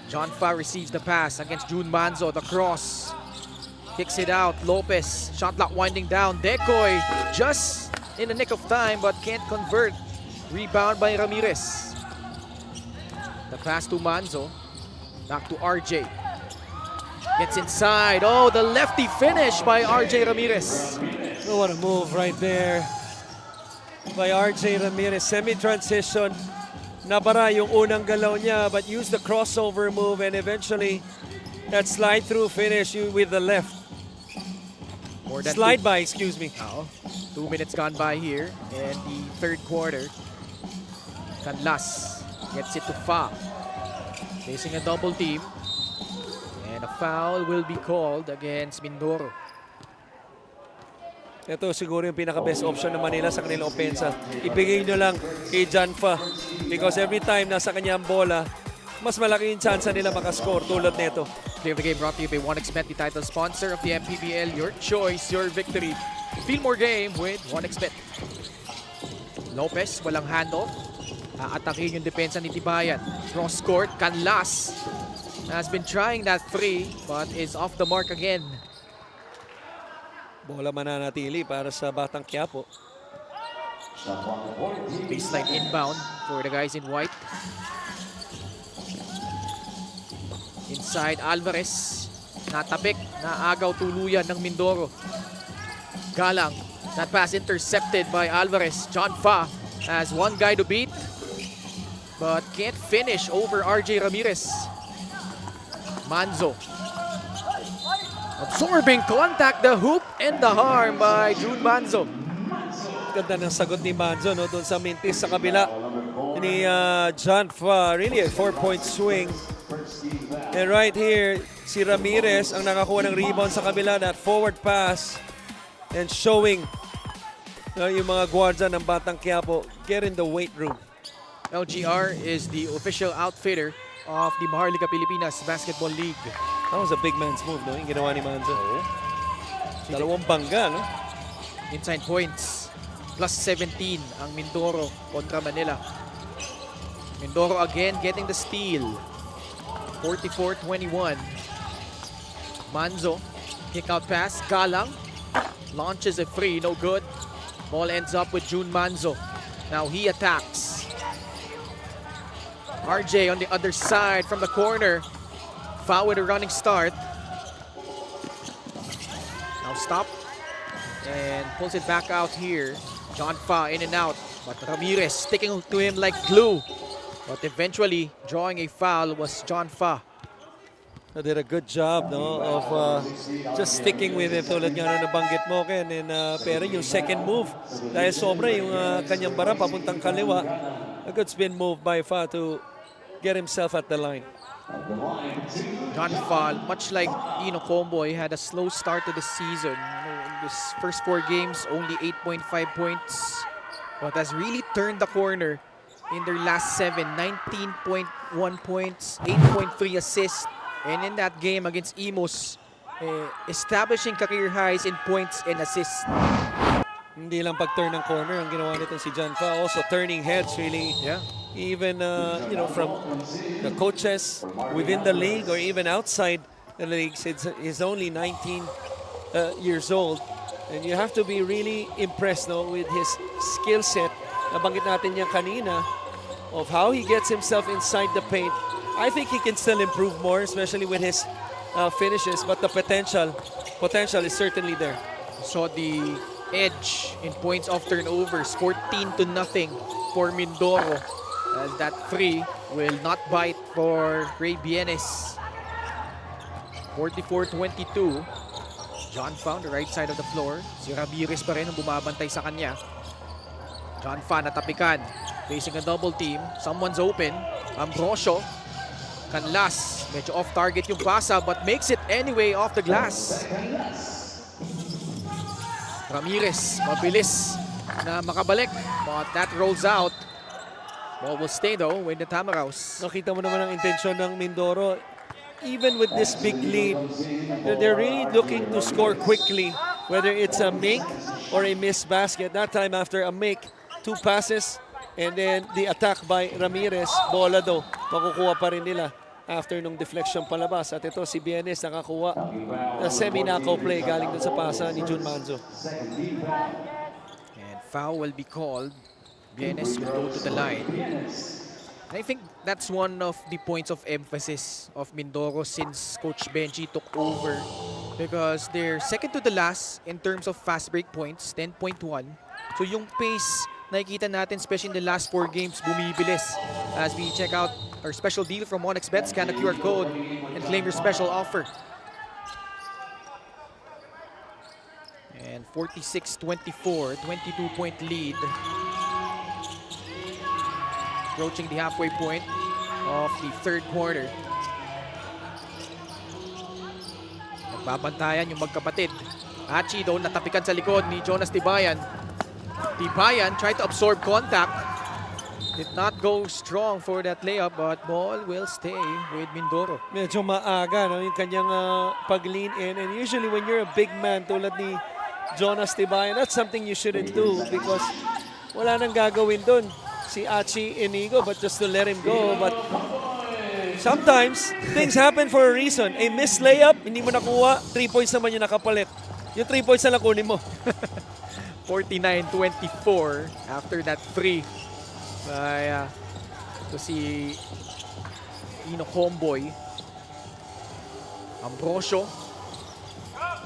John Fa receives the pass against June Manzo, the cross. Kicks it out, Lopez, shot clock winding down. Decoy just in the nick of time but can't convert. Rebound by Ramirez. The pass to Manzo, back to RJ. Gets inside. Oh, the lefty finish by RJ Ramirez. Oh, what a move right there by RJ Ramirez. Semi-transition. Nabara yung unang galaw niya, but used the crossover move and eventually that slide-through finish with the left. More than Slide by, excuse me. 2 minutes gone by here in the third quarter. Canlas gets it to Fa. Facing a double team. And a foul will be called against Mindoro. Ito siguro yung pinaka-best option ng Manila sa kanilang opensa. Ibigay nyo lang kay John Fa because every time nasa kanya ang bola, mas malaki yung chance nila makascore tulad nito. Play of the game brought to you by 1xBet, the title sponsor of the MPBL. Your choice, your victory. Feel more game with 1xBet. Lopez, walang handoff. Aatakin yung depensa ni Tibayan. Cross court, Canlas has been trying that 3 but is off the mark again. Bola mananatili para sa Batang Quiapo. Baseline inbound for the guys in white. Inside Alvarez. Natapik, naagaw tuluyan ng Mindoro. Galang, that pass intercepted by Alvarez. John Fa has one guy to beat but can't finish over RJ Ramirez. Manzo. Absorbing contact, the hoop and the harm by June Manzo. Ganda ng sagot ni Manzo, no, doon sa mintis sa kabila ni John Fa. Really a 4-point swing. And right here, si Ramirez ang nakakuha ng rebound sa kabila, that forward pass and showing yung mga guardia ng Batang Quiapo get in the weight room. LGR is the official outfitter of the Maharlika Pilipinas Basketball League. That was a big man's move, no? Yung ginawa ni Manzo. Dalawang bangga, no? Inside points, plus 17 ang Mindoro kontra Manila. Mindoro again getting the steal. 44-21. Manzo, kick out pass, Galang. Launches a free, no good. Ball ends up with June Manzo. Now he attacks. RJ on the other side from the corner. Foul with a running start. Now stop. And pulls it back out here. John Fa in and out. But Ramirez sticking to him like glue. But eventually, drawing a foul was John Fa. Did a good job of just sticking with it. Tulad nga na nabanggit mo, Ken. And, pero yung second move, dahil sobra yung kanyang bara papuntang kaliwa, a good spin move by Fa to get himself at the line. John Fa, much like Comboy, had a slow start to the season. In this first 4 games, only 8.5 points. But has really turned the corner in their last 7. 19.1 points, 8.3 assists. And in that game against Imos, establishing career highs in points and assists. Hindi lang pag-turn ng corner ang ginawa nito si John Fa. Also turning heads really. Yeah. Even from the coaches within the league or even outside the league. He's only 19 years old. And you have to be really impressed with his skill set. Nabanggit natin yan kanina of how he gets himself inside the paint. I think he can still improve more, especially with his finishes. But the potential is certainly there. Saw the edge in points off turnovers, 14-0 for Mindoro. As that 3 will not bite for Ray Bienes. 44-22. John found the right side of the floor. Si Ramirez pa rin ang bumabantay sa kanya. John Fa natapikan. Facing a double team. Someone's open. Ambrosio. Canlas. Medyo off target yung pasa but makes it anyway off the glass. Ramirez. Mabilis na makabalik. But that rolls out. Ball will stay though with the Tamaraws. Nakita mo naman ang intensyon ng Mindoro. Even with this big lead, they're really looking to score quickly, whether it's a make or a missed basket. That time after a make, 2 passes, and then the attack by Ramirez, bola daw, makukuha pa rin nila after nung deflection palabas. At ito si Bienes nakakuha na semi-knockout play galing dun sa pasa ni Jun Manzo. And foul will be called. Bienes will go to the line. And I think that's one of the points of emphasis of Mindoro since Coach Benji took over. Because they're second to the last in terms of fast break points, 10.1. So yung pace nakikita natin, especially in the last 4 games, bumibilis. As we check out our special deal from OneXBet, scan the QR code and claim your special offer. And 46-24, 22-point lead. Approaching the halfway point of the 3rd quarter. Nagbabantayan yung magkapatid. Achi doon natapikan sa likod ni Jonas Tibayan. Tibayan tried to absorb contact. Did not go strong for that layup but ball will stay with Mindoro. Medyo maaga yung kanyang pag-lean in. And usually when you're a big man tulad ni Jonas Tibayan, that's something you shouldn't do because wala nang gagawin doon si Achi Inigo, but just to let him go. But sometimes, things happen for a reason. A missed layup, hindi mo nakuha, 3 points naman yung nakapalit. Yung 3 points na nakunin mo. 49-24 after that 3 by si Comboy. Ambrosio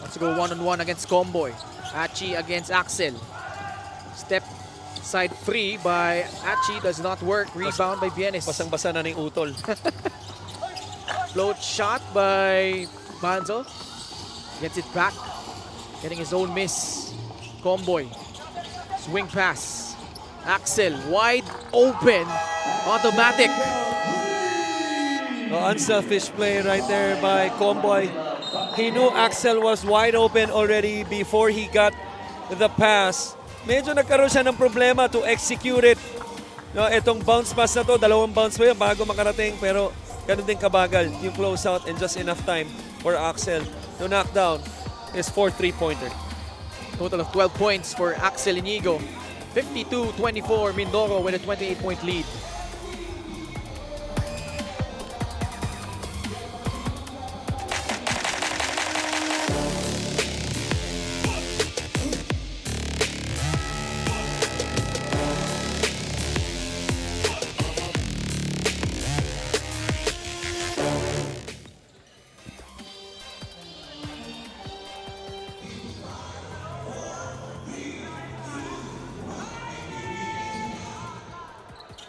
wants to go one-on-one against Comboy. Achi against Axel. Step side 3 by Achi does not work. Rebound by Bienes. Basang-basa na ng utol. Float shot by Banzo. Gets it back. Getting his own miss. Comboy. Swing pass. Axel wide open. Automatic. Unselfish play right there by Comboy. He knew Axel was wide open already before he got the pass. Medyo nagkaroon siya ng problema to execute it. Itong bounce pass na to, 2 bounce pa yun bago makarating. Pero ganun din kabagal yung close out and just enough time for Axel to knock down his 4th 3-pointer. Total of 12 points for Axel Inigo. 52-24, Mindoro with a 28-point lead.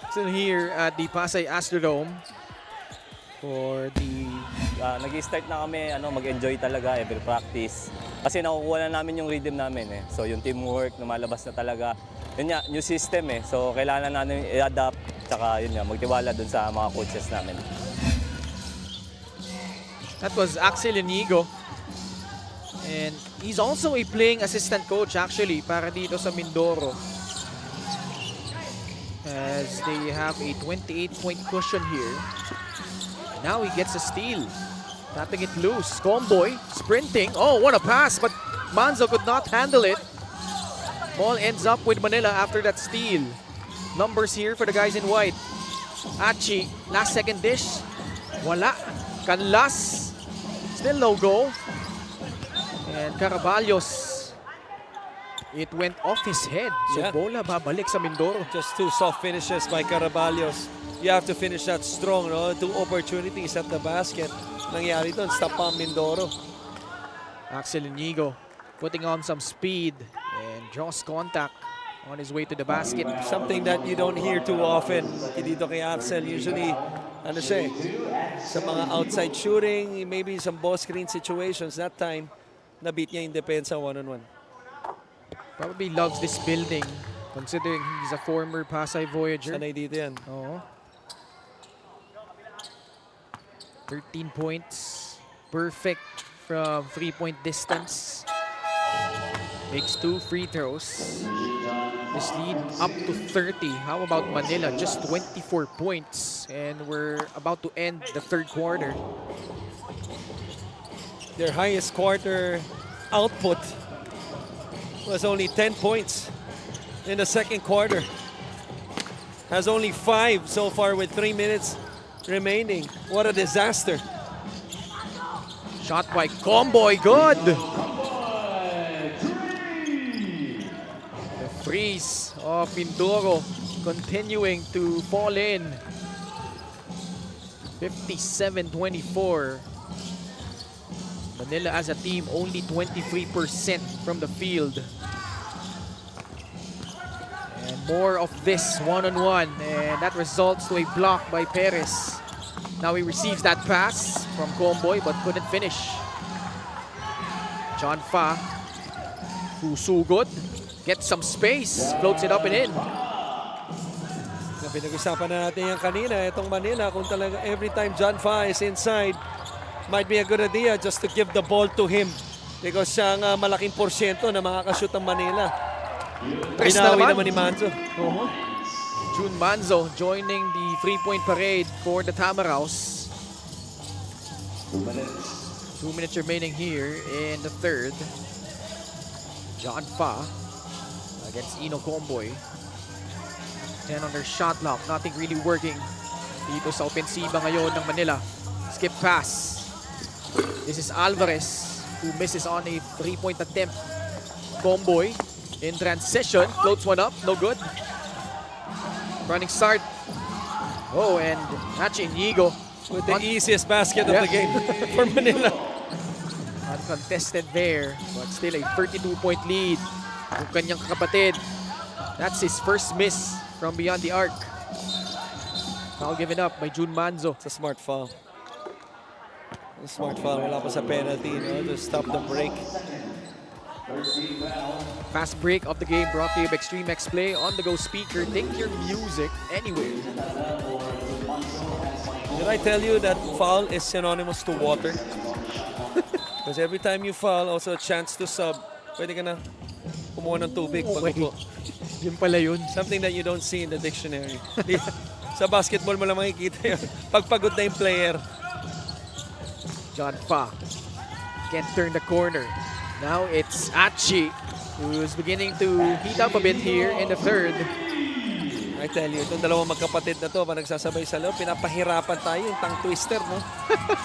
Still here at the Pasay Astrodome for the Nag-start na kami mag-enjoy talaga every practice. Kasi nakukuha na namin yung rhythm namin eh. So yung teamwork, lumalabas na talaga. Yun nga, new system eh. So kailangan na namin i-adapt. Tsaka yun nga, magtiwala dun sa mga coaches namin. That was Axel Inigo. And he's also a playing assistant coach actually para dito sa Mindoro. As they have a 28-point cushion here. Now he gets a steal. Tapping it loose. Comboy sprinting. Oh, what a pass, but Manzo could not handle it. Ball ends up with Manila after that steal. Numbers here for the guys in white. Achi, last second dish. Wala. Canlas. Still no go. And Caraballos. It went off his head. So Yeah. bola babalik sa Mindoro. Just two soft finishes by Caraballos. You have to finish that strong, no? Two opportunities at the basket. Nangyari doon, stop pa ang Mindoro. Axel Inigo putting on some speed and draws contact on his way to the basket. Something that you don't hear too often dito kay Axel. Usually, ano siya eh, sa mga outside shooting, maybe some ball screen situations. That time, na-beat niya yung depensa one-on-one. Probably loves this building considering he's a former Pasay Voyager. Sanay dito yan. Oo. 13 points. Perfect from 3-point distance. Makes 2 free throws. This lead up to 30. How about Manila? Just 24 points. And we're about to end the third quarter. Their highest quarter output was only 10 points in the second quarter. Has only 5 so far with 3 minutes remaining. What a disaster. Shot by Comboy, good! The freeze of Mindoro continuing to fall in. 57-24. Manila as a team only 23% from the field. And more of this one-on-one, and that results to a block by Perez. Now he receives that pass from Comboy but couldn't finish. John Fa, who sugod, gets some space, floats it up and in. Pinag-usapan na natin yan kanina, itong Manila, kung talaga every time John Fa is inside, might be a good idea just to give the ball to him because siya ang malaking porsyento na makakashoot ang Manila. Press na Binawi naman. naman ni Manzo. June Manzo joining the 3-point parade for the Tamaraws. 2 minutes remaining here in the third. John Fa against Ino Comboy. 10 on their shot clock. Nothing really working dito sa opensiba ngayon ng Manila. Skip pass. This is Alvarez who misses on a 3-point attempt. Comboy in transition. Floats one up. No good. Running start. Oh, and Hachi Inigo With the easiest basket of the game for Manila. uncontested there, but still a 32-point lead. Yung kanyang kapatid, that's his first miss from beyond the arc. Foul given up by June Manzo. It's a smart foul. A smart foul. Wala pa sa penalty, no? To stop the break. Fast break of the game brought to you by Extreme X Play on the go speaker. Take your music anywhere. Did I tell you that foul is synonymous to water? Because every time you foul, also a chance to sub, pwede ka na kumuha ng tubig pag upo. Yun pala yun. Something that you don't see in the dictionary. Sa basketball mo lang makikita yun. Pagpagod na yung player. John Fa can't turn the corner. Now it's Achi who's beginning to heat up a bit here in the third. I tell you, itong dalawang magkapatid na to, pag nagsasabay sa loob, pinapahirapan tayo yung tongue twister, no?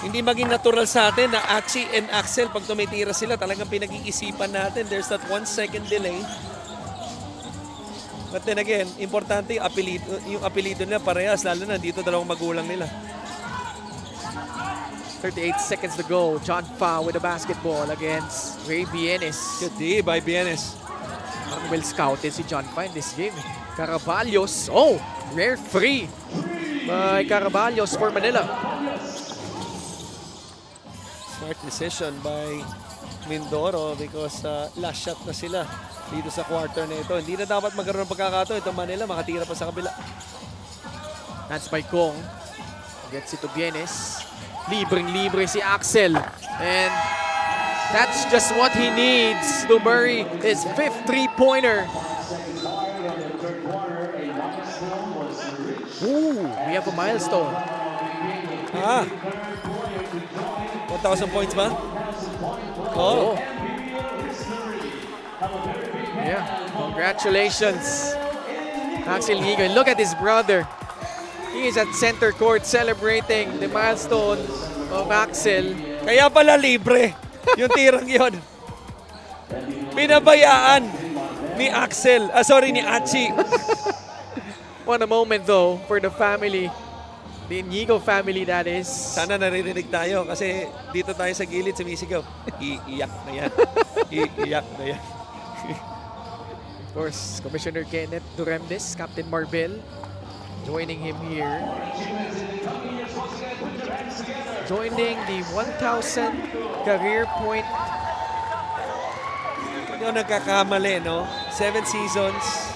Hindi maging natural sa atin na Achi and Axel, pag tumitira sila, talagang pinag-iisipan natin. There's that 1 second delay. But then again, importante yung apelido nila parehas, lalo na dito dalawang magulang nila. 38 seconds to go. John Fa with the basketball against Ray Bienes. Good D by Bienes. Parang well scouted si John Fa in this game. Caraballos. Oh, rare free by Caraballos for Manila. Smart decision by Mindoro because last shot na sila dito sa quarter na ito. Hindi na dapat magkaroon ng pagkakataon. Ito Manila, makatira pa sa kabila. That's by Kong. Gets it to Bienes. Libreng-libre si Axel. And that's just what he needs to bury his 5th three-pointer. Ooh, we have a milestone. 1,000 points ba? Oh. Yeah, congratulations, Axel Higo. Look at his brother. He is at center court celebrating the milestone of Axel. Kaya pala libre yung tirang yon. Pinabayaan ni Axel. Ni Achi. What a moment though for the family. The Inigo family, that is. Sana naririnig tayo kasi dito tayo sa gilid sumisigaw. Iiyak na yan. Iiyak na yan. Of course, Commissioner Kenneth Duremdes, Captain Marbel, joining him here. Joining the 1,000 career point. Hindi ako nagkakamali, no? 7 seasons.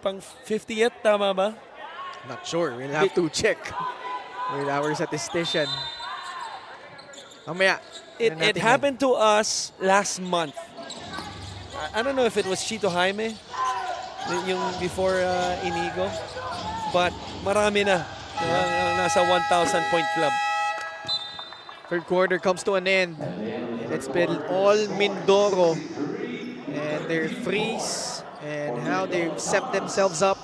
Pang 50th, tama ba? Not sure. We'll have to check with our statistician. Mamaya. It happened to us last month. I don't know if it was Chito Jaime, yung before Inigo, but marami na. Nasa 1,000 point club. Third quarter comes to an end. And it's been all Mindoro and their threes and how they've set themselves up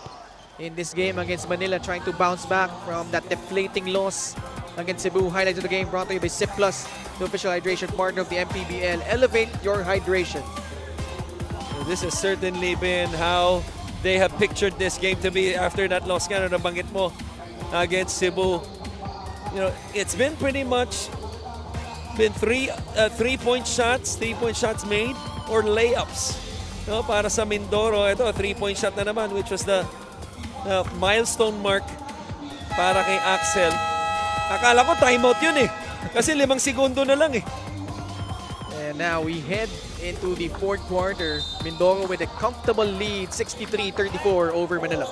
in this game against Manila, trying to bounce back from that deflating loss against Cebu. Highlights of the game brought to you by Sip Plus, the official hydration partner of the MPBL. Elevate your hydration. This has certainly been how they have pictured this game to be after that loss nga na nabanggit mo against Cebu. You know, it's been pretty much been three-point shots made or layups. No, para sa Mindoro, ito 3-point shot na naman, which was the milestone mark para kay Axel. Akala ko timeout yun eh. Kasi 5 segundo na lang eh. And now we head into the fourth quarter. Mindoro with a comfortable lead, 63-34 over Manila.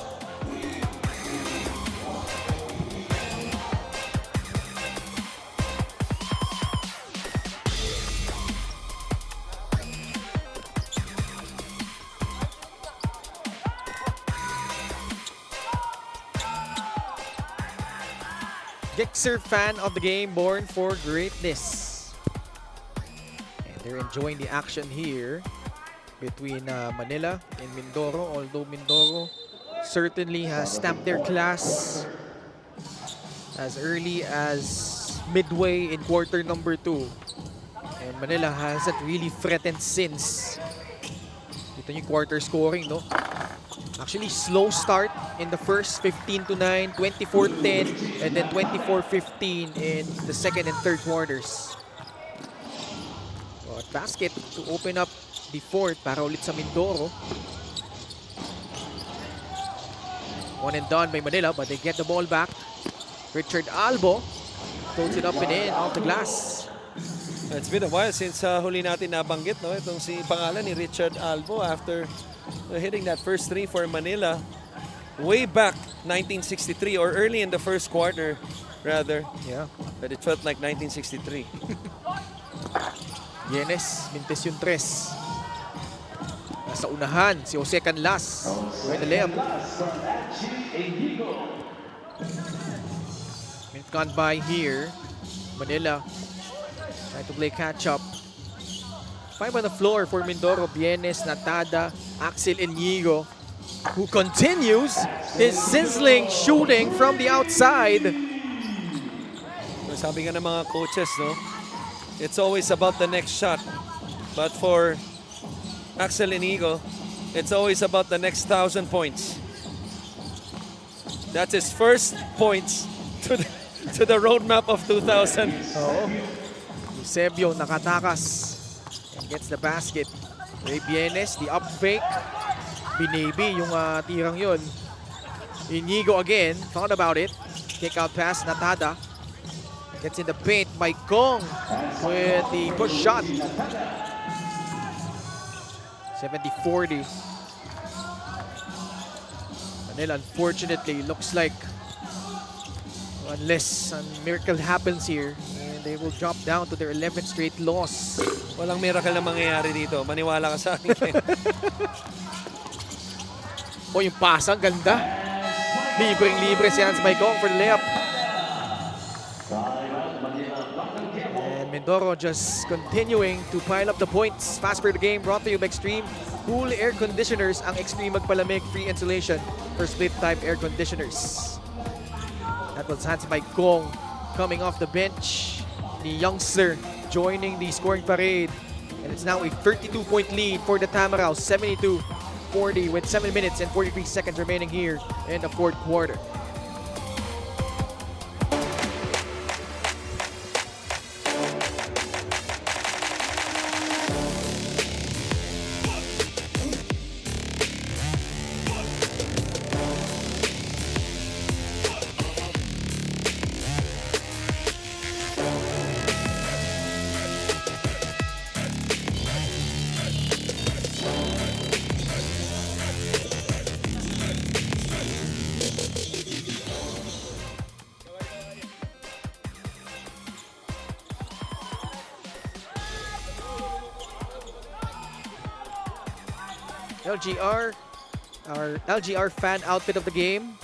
Gixxer fan of the game, born for greatness. And they're enjoying the action here between Manila and Mindoro, although Mindoro certainly has stamped their class as early as midway in quarter number 2. And Manila hasn't really threatened since. Ito yung quarter scoring, no? Actually, slow start in the first 15-9, 24-10, and then 24-15 in the second and third quarters. But basket to open up the fourth para ulit sa Mindoro. One and done by Manila, but they get the ball back. Richard Albo throws it up and in off the glass. It's been a while since huli natin nabanggit, no? Itong si pangalan ni Richard Albo after hitting that first three for Manila way back 1963 or early in the first quarter rather. Yeah. But it felt like 1963. Yenes, mintes yung tres. Nasa unahan si Jose Canlas. With the layup. Minute gone by here. Manila trying to play catch up. 5 on the floor for Mindoro. Bienes, Natada, Axel Inigo, who continues his sizzling shooting from the outside. Sabi nga ng mga coaches, no? It's always about the next shot. But for Axel Inigo, it's always about the next 1,000 points. That's his first points to the roadmap of 2,000. Oo. Eusebio nakatakas and gets the basket. Ray Bienes, the up fake. Binaby yung tirang yun. Inigo again, thought about it. Kick out pass, Natada. Gets in the paint, Mike Kong with the push shot. 70-40. Manila, unfortunately, looks like unless a miracle happens here, and they will drop down to their 11th straight loss. Walang miracle na mangyayari dito. Maniwala ka sa akin. O yung pass, ang ganda. Libreng-libre si Hans Maikong for the layup. And Mindoro just continuing to pile up the points. Fast for the game, brought to you by Extreme Cool Air Conditioners. Ang Extreme magpalamig, free insulation for split-type air conditioners. That was Hans Maikong coming off the bench. The youngster joining the scoring parade. And it's now a 32-point lead for the Tamaraws. 72-40 with 7 minutes and 43 seconds remaining here in the fourth quarter. LGR, our LGR fan outfit of the game.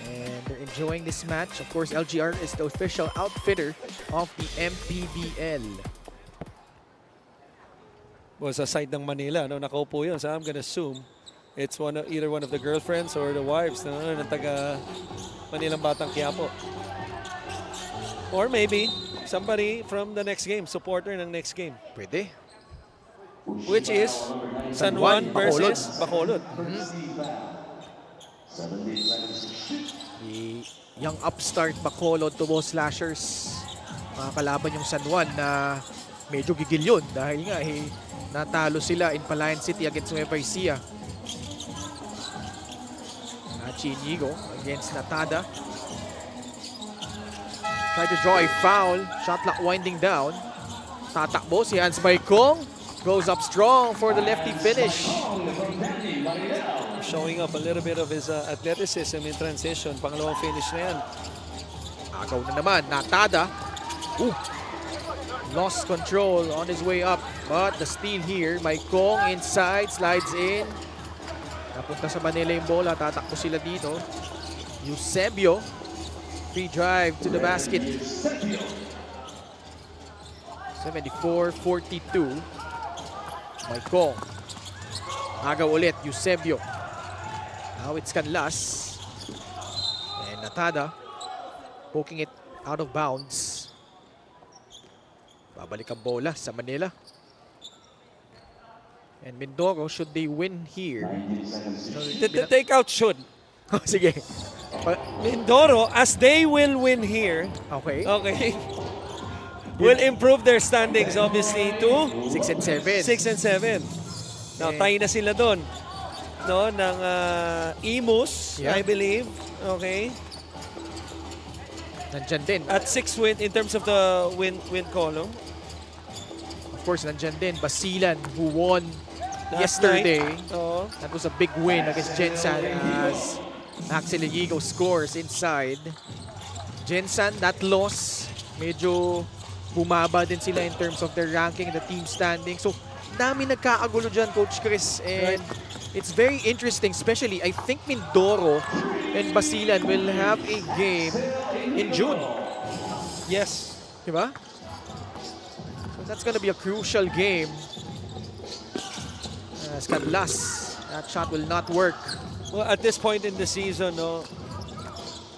And they're enjoying this match. Of course, LGR is the official outfitter of the MPBL. Well, sa side ng Manila, no, nakaupo yun. So I'm gonna assume it's either one of the girlfriends or the wives ng taga Manilang Batang Quiapo. Or maybe somebody from the next game, supporter ng next game. Pwede. Which is San Juan versus Bacolod. The young upstart Bacolod Tubo Slashers. Mga kalaban yung San Juan na medyo gigil yun dahil nga natalo sila in Palayan City against Nueva Ecija. Inigo against Natada. Try to draw a foul. Shot clock winding down. Tatakbo si Hans Maikong. Goes up strong for the lefty finish. Showing up a little bit of his athleticism in transition. Pangalawang finish na yan. Agaw na naman. Natada. Lost control on his way up. But the steal here. Maikong inside. Slides in. Napunta sa Manila yung bola. Tatakbo sila dito. Eusebio. Free drive to the basket. 74-42. Maikong. Agaw ulit. Eusebio. Now it's Canlas. And Natada. Poking it out of bounds. Babalik ang bola sa Manila. And Mindoro, should they win here? The takeout should. Sige. Mindoro, as they will win here, Okay. will improve their standings obviously to 6 and 7. 6 and 7. Now, tayo na sila doon. No, ng Imus, Yeah. I believe. Okay. Nandyan din. At 6 win in terms of the win column. Of course, nandyan din. Basilan, who won Last yesterday. night. Oo. That was a big win against Jensan as Axel Igigo scores inside. Jensan, that loss, medyo bumaba din sila in terms of their ranking, the team standing. So, dami nagkakagulo dyan, Coach Chris. And it's very interesting, especially, I think Mindoro and Basilan will have a game in June. Yes. Diba? So, that's gonna be a crucial game. As Canlas, that shot will not work. Well, at this point in the season, no,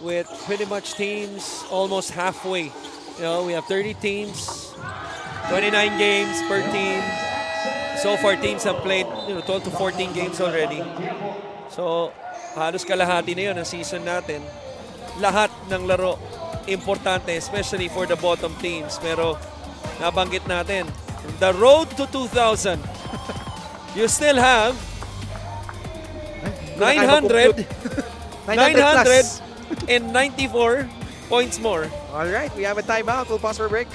with pretty much teams almost halfway. You know, we have 30 teams, 29 games per team. So far, teams have played 12 to 14 games already. So, halos kalahati na yun ang season natin. Lahat ng laro, importante, especially for the bottom teams. Pero, nabanggit natin, the road to 2,000 you still have Doon na tayo mag-compute. 900 plus. 994 points more. Alright, we have a timeout. We'll pause for a break.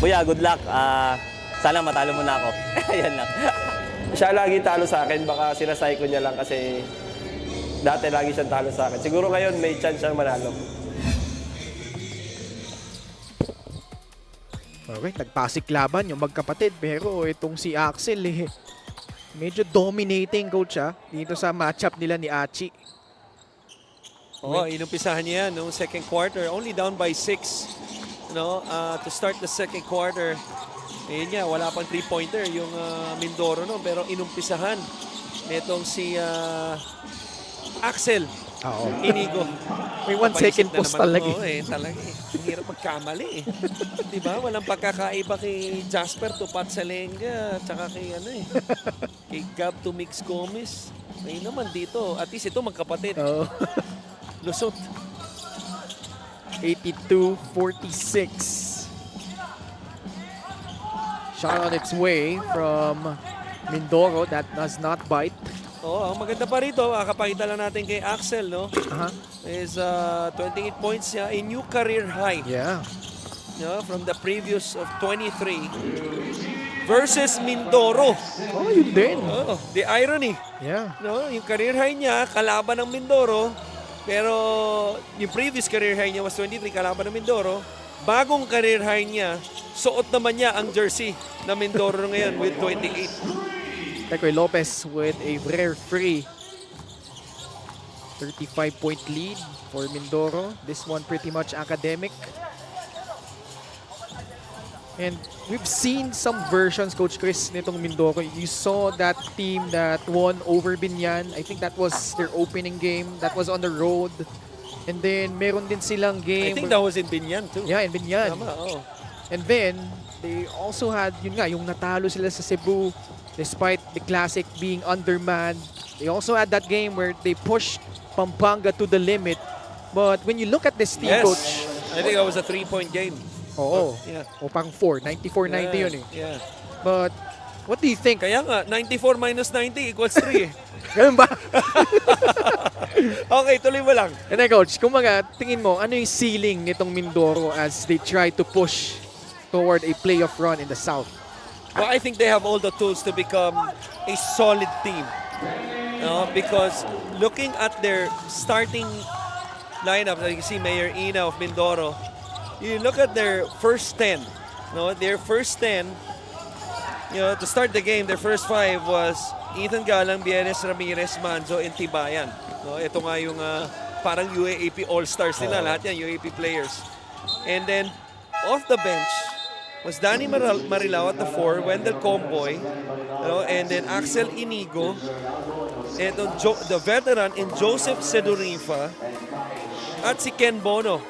Kuya, good luck. Sana matalo mo na ako. Ayan lang. Siya lagi talo sa akin, baka sinasay ko niya lang kasi dati lagi siyang talo sa akin. Siguro ngayon may chance siyang manalo. Okay, nagpasiklaban yung magkapatid pero itong si Axel medyo dominating coach dito sa matchup nila ni Achi. Inumpisahan niya yan noong second quarter. Only down by 6 to start the second quarter. Ayun nga, wala pang 3-pointer yung Mindoro pero inumpisahan nitong si Axel Inigo. May 1 second post talaga. Talaga Ang hirap magkamali Diba? Walang pagkakaiba kay Jasper Tupat Salenga tsaka kay kay Gab Tumix Gomez. Ayun naman dito. At least ito magkapatid. Lusot. 82-46. Shot on its way from Mindoro that does not bite. Ang maganda pa rito, kakapakita lang natin kay Axel, is 28 points a new career high. Yeah. From the previous of 23 versus Mindoro. Yun din. The irony. Yeah. Yung career high niya, kalaban ng Mindoro, pero yung previous career high niya was 23, kalaban ng Mindoro. Bagong career high niya, suot naman niya ang jersey na Mindoro ngayon with 28. Tekoy Lopez with a rare free. 35-point lead for Mindoro. This one pretty much academic. And we've seen some versions, Coach Chris, nitong Mindoro. You saw that team that won over Binyan. I think that was their opening game. That was on the road. And then meron din silang game. I think that was in Binyan too. Yeah, in Binyan. Tama, And then they also had yung natalo sila sa Cebu despite the Classic being undermanned. They also had that game where they pushed Pampanga to the limit. But when you look at this team, Coach, I think that was a 3-point game. Yeah. O pang 4, 94-90 yun Yeah. But what do you think? Kaya nga, 94 minus 90 equals 3 Ganun ba? Okay, tuloy mo lang. And then Coach, kumbaga, tingin mo, ano yung ceiling nitong Mindoro as they try to push toward a playoff run in the South? Well, I think they have all the tools to become a solid team. Because looking at their starting lineup, like you see Mayor Ina of Mindoro, you look at their first 10. Their first 10, to start the game, their first 5 was Ethan Galang, Bienes, Ramirez, Manzo, and Tibayan. Ito nga yung parang UAAP All-Stars nila, lahat yan, UAAP players. And then, off the bench, was Danny Marilao at the 4, Wendell Comboy, and then Axel Inigo, and the veteran in Joseph Sedurifa, at si Ken Bono.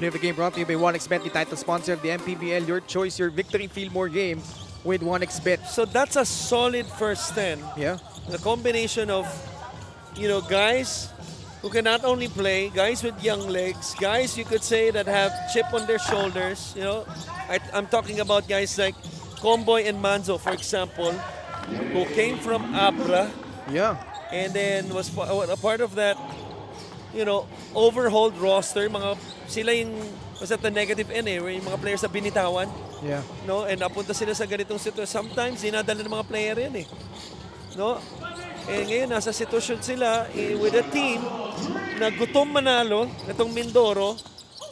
Play of the game brought to you by 1xBet, the title sponsor of the MPBL. Your choice, your victory, feel more game with 1xBet. So that's a solid first 10. Yeah. The combination of, guys who can not only play, guys with young legs, guys you could say that have chip on their shoulders. I'm talking about guys like Comboy and Manzo, for example, who came from Abra. Yeah. And then was a part of that, overhauled roster. Sila yung, was at the negative end where yung mga players na binitawan. Yeah. And napunta sila sa ganitong sitwasyon. Sometimes, dinadala ng mga player yan Eh ngayon, nasa sitwasyon sila with a team na gutom manalo, itong Mindoro,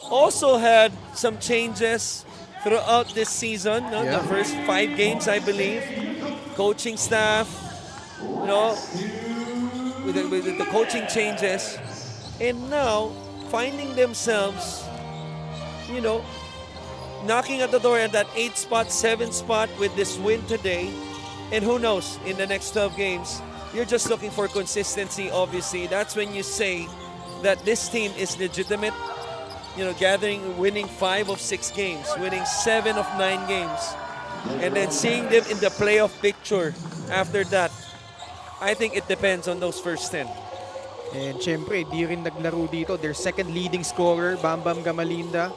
also had some changes throughout this season. The first 5 games, I believe. Coaching staff, with the coaching changes. And now, finding themselves, knocking at the door at that 8 spot, 7 spot with this win today. And who knows, in the next 12 games, you're just looking for consistency, obviously. That's when you say that this team is legitimate. Winning 5 of 6 games, winning 7 of 9 games. And then seeing them in the playoff picture after that, I think it depends on those first 10. And syempre, di rin naglaro dito. Their second leading scorer, Bam Bam Gamalinda.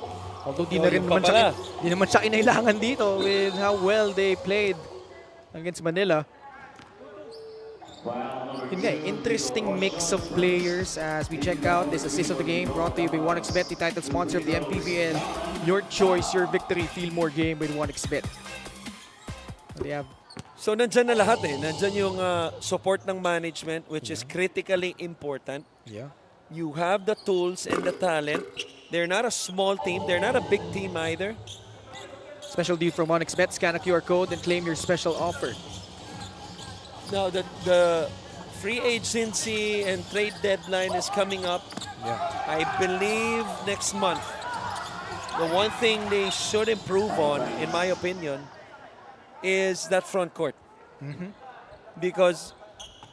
Although di, na rin yun pa naman siya, pala. di naman siya kinailangan dito with how well they played against Manila. Yun nga, interesting mix of players as we check out this assist of the game brought to you by 1xBet, the title sponsor of the MPBL. Your choice, your victory. Feel more game with 1xBet. They have So nandyan na lahat eh. Nandyan yung support ng management, which is critically important. You have the tools and the talent. They're not a small team. They're not a big team either. special deal from 1xBet. Scan a QR code and claim your special offer. Now the free agency and trade deadline is coming up. I believe next month. The one thing they should improve on, in my opinion, is that front court. Because,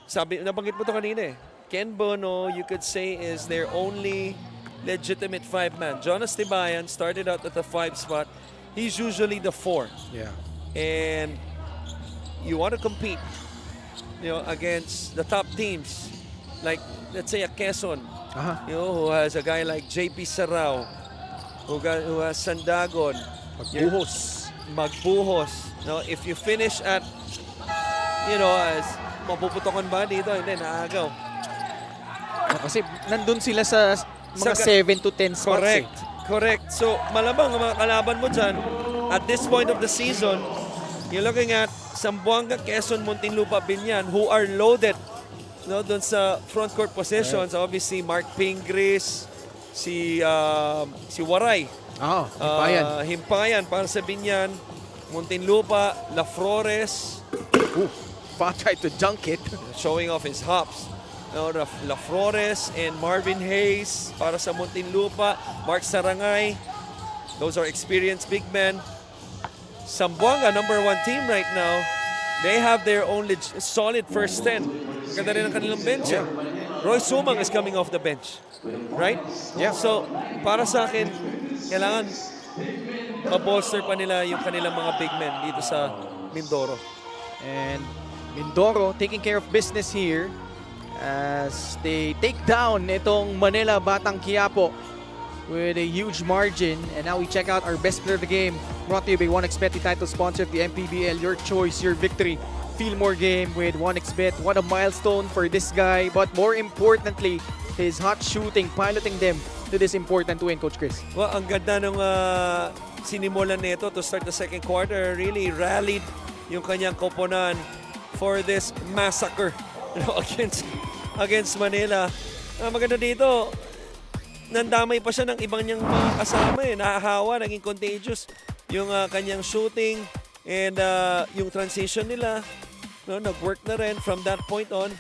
nabanggit mo to kanina eh, Ken Bono, you could say, is their only legitimate five-man. Jonas Tibayan started out at the 5 spot. He's usually the 4. And you want to compete, against the top teams, like let's say a Quezon, who has a guy like JP Sarao, who has Sandagon, Magbuhos. If you finish at, as mapuputokan ba dito, hindi, naagaw. Kasi nandun sila sa mga 7 to 10 spots. Correct. So, malamang ang mga kalaban mo dyan, at this point of the season, you're looking at Zamboanga, Quezon, Muntinlupa, Binyan, who are loaded doon sa front court possessions. Obviously, Mark Pingris, si Waray. Himpayan para sa Binyan. Muntinlupa, La Flores. Fa tried to dunk it. Showing off his hops. La Flores and Marvin Hayes para sa Muntinlupa. Mark Sarangay. Those are experienced big men. Zamboanga, number 1 team right now. They have their own solid first 10. Ganda rin ang kanilang bench. Roy Sumang is coming off the bench. Right? So, para sa akin, kailangan ma-bolster pa nila yung kanilang mga big men dito sa Mindoro. And Mindoro taking care of business here as they take down itong Manila Batang Quiapo with a huge margin. And now we check out our best player of the game, brought to you by 1xBet, the title sponsor of the MPBL. Your choice, your victory. Feel more game with 1xBet. What a milestone for this guy, but more importantly, his hot shooting, piloting them to this important win, Coach Chris. Well, ang ganda nung sinimulan nito to start the second quarter. Really rallied yung kanyang koponan for this massacre against Manila. Maganda dito, nandamay pa siya ng ibang niyang mga kasama eh. Nahahawa, naging contagious yung kanyang shooting and yung transition nila. Nag-work na rin from that point on.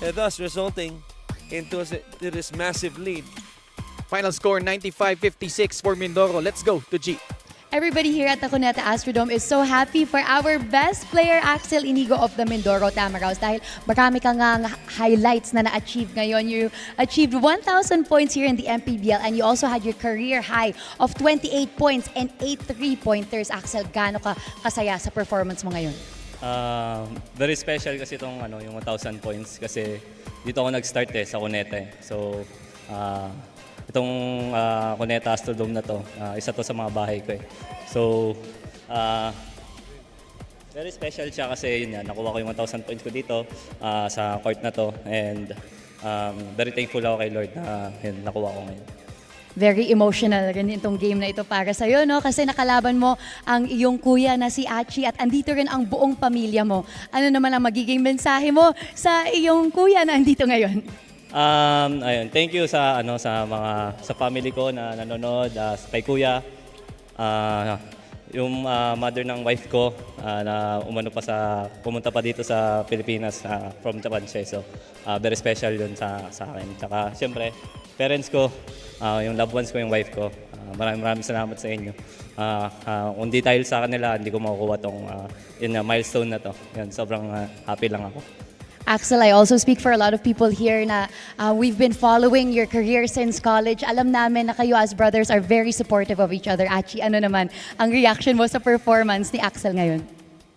And thus resulting into this massive lead. Final score 95-56 for Mindoro. Let's go to G. Everybody here at the Cuneta Astrodome is so happy for our best player, Axel Inigo of the Mindoro Tamaraws, dahil marami kang highlights na na-achieve ngayon. You achieved 1,000 points here in the MPBL and you also had your career high of 28 points and 8 3-pointers. Axel, gaano ka kasaya sa performance mo ngayon? Very special kasi itong yung 1,000 points kasi dito ako nag-start sa Cuneta. So, itong Cuneta Astrodome na to, isa to sa mga bahay ko. So, very special siya kasi yun yan, nakuha ko yung 1,000 points ko dito sa court na to. And very thankful ako kay Lord na yun, nakuha ko ngayon. Very emotional rin itong game na ito para sa'yo, no? Kasi nakalaban mo ang iyong kuya na si Achi at andito rin ang buong pamilya mo. Ano naman ang magiging mensahe mo sa iyong kuya na andito ngayon? Ayun, thank you sa sa family ko na nanonood, kay kuya, yung mother ng wife ko na pumunta pa dito sa Pilipinas from Japan siya. So, very special yun sa akin. Tsaka, siyempre, parents ko, yung loved ones ko, yung wife ko. Maraming salamat sa inyo. Kung di dahil sa kanila, hindi ko makukuha tong milestone na to. Yan, sobrang happy lang ako. Axel, I also speak for a lot of people here na we've been following your career since college. Alam namin na kayo as brothers are very supportive of each other. Achi, ano naman ang reaction mo sa performance ni Axel ngayon?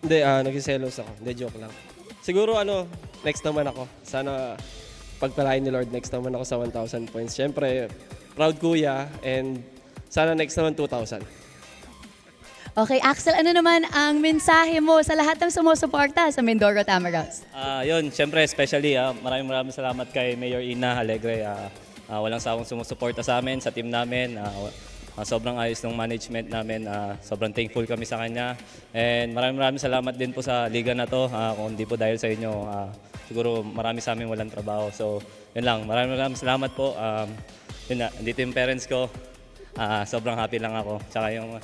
Hindi, nagsiselos ako. Hindi, joke lang. Siguro next naman ako. Sana pagpalain ni Lord, next naman ako sa 1,000 points. Siyempre, proud kuya, and sana next naman 2,000. Okay, Axel, ano naman ang mensahe mo sa lahat ng sumusuporta sa Mindoro Tamaraws? Yun, siyempre, especially, maraming salamat kay Mayor Ina Alegre. Walang sawang sumusuporta sa amin, sa team namin. Sobrang ayos ng management namin. Sobrang thankful kami sa kanya. And maraming salamat din po sa liga na to. Kung hindi po dahil sa inyo, siguro marami sa amin walang trabaho. So, yun lang. Maraming salamat po. Yun na, dito yung parents ko. Sobrang happy lang ako. Tsaka yung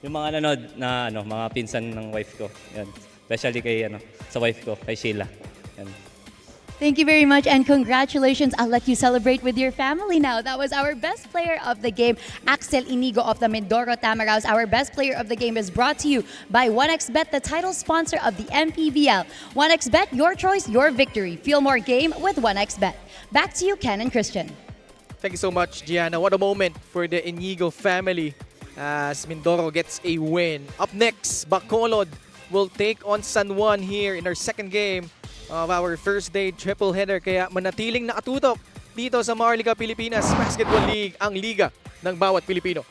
mga nanood na mga pinsan ng wife ko. Yan. Especially kay sa wife ko, kay Sheila. Yan. Thank you very much and congratulations. I'll let you celebrate with your family now. That was our best player of the game, Axel Inigo of the Mindoro Tamaraws. Our best player of the game is brought to you by 1xBet, the title sponsor of the MPBL. 1xBet, your choice, your victory. Feel more game with 1xBet. Back to you, Ken and Christian. Thank you so much, Gianna. What a moment for the Inigo family as Mindoro gets a win. Up next, Bacolod will take on San Juan here in our second game of our first day triple header. Kaya manatiling nakatutok dito sa Maharlika Pilipinas Basketball League, ang liga ng bawat Pilipino.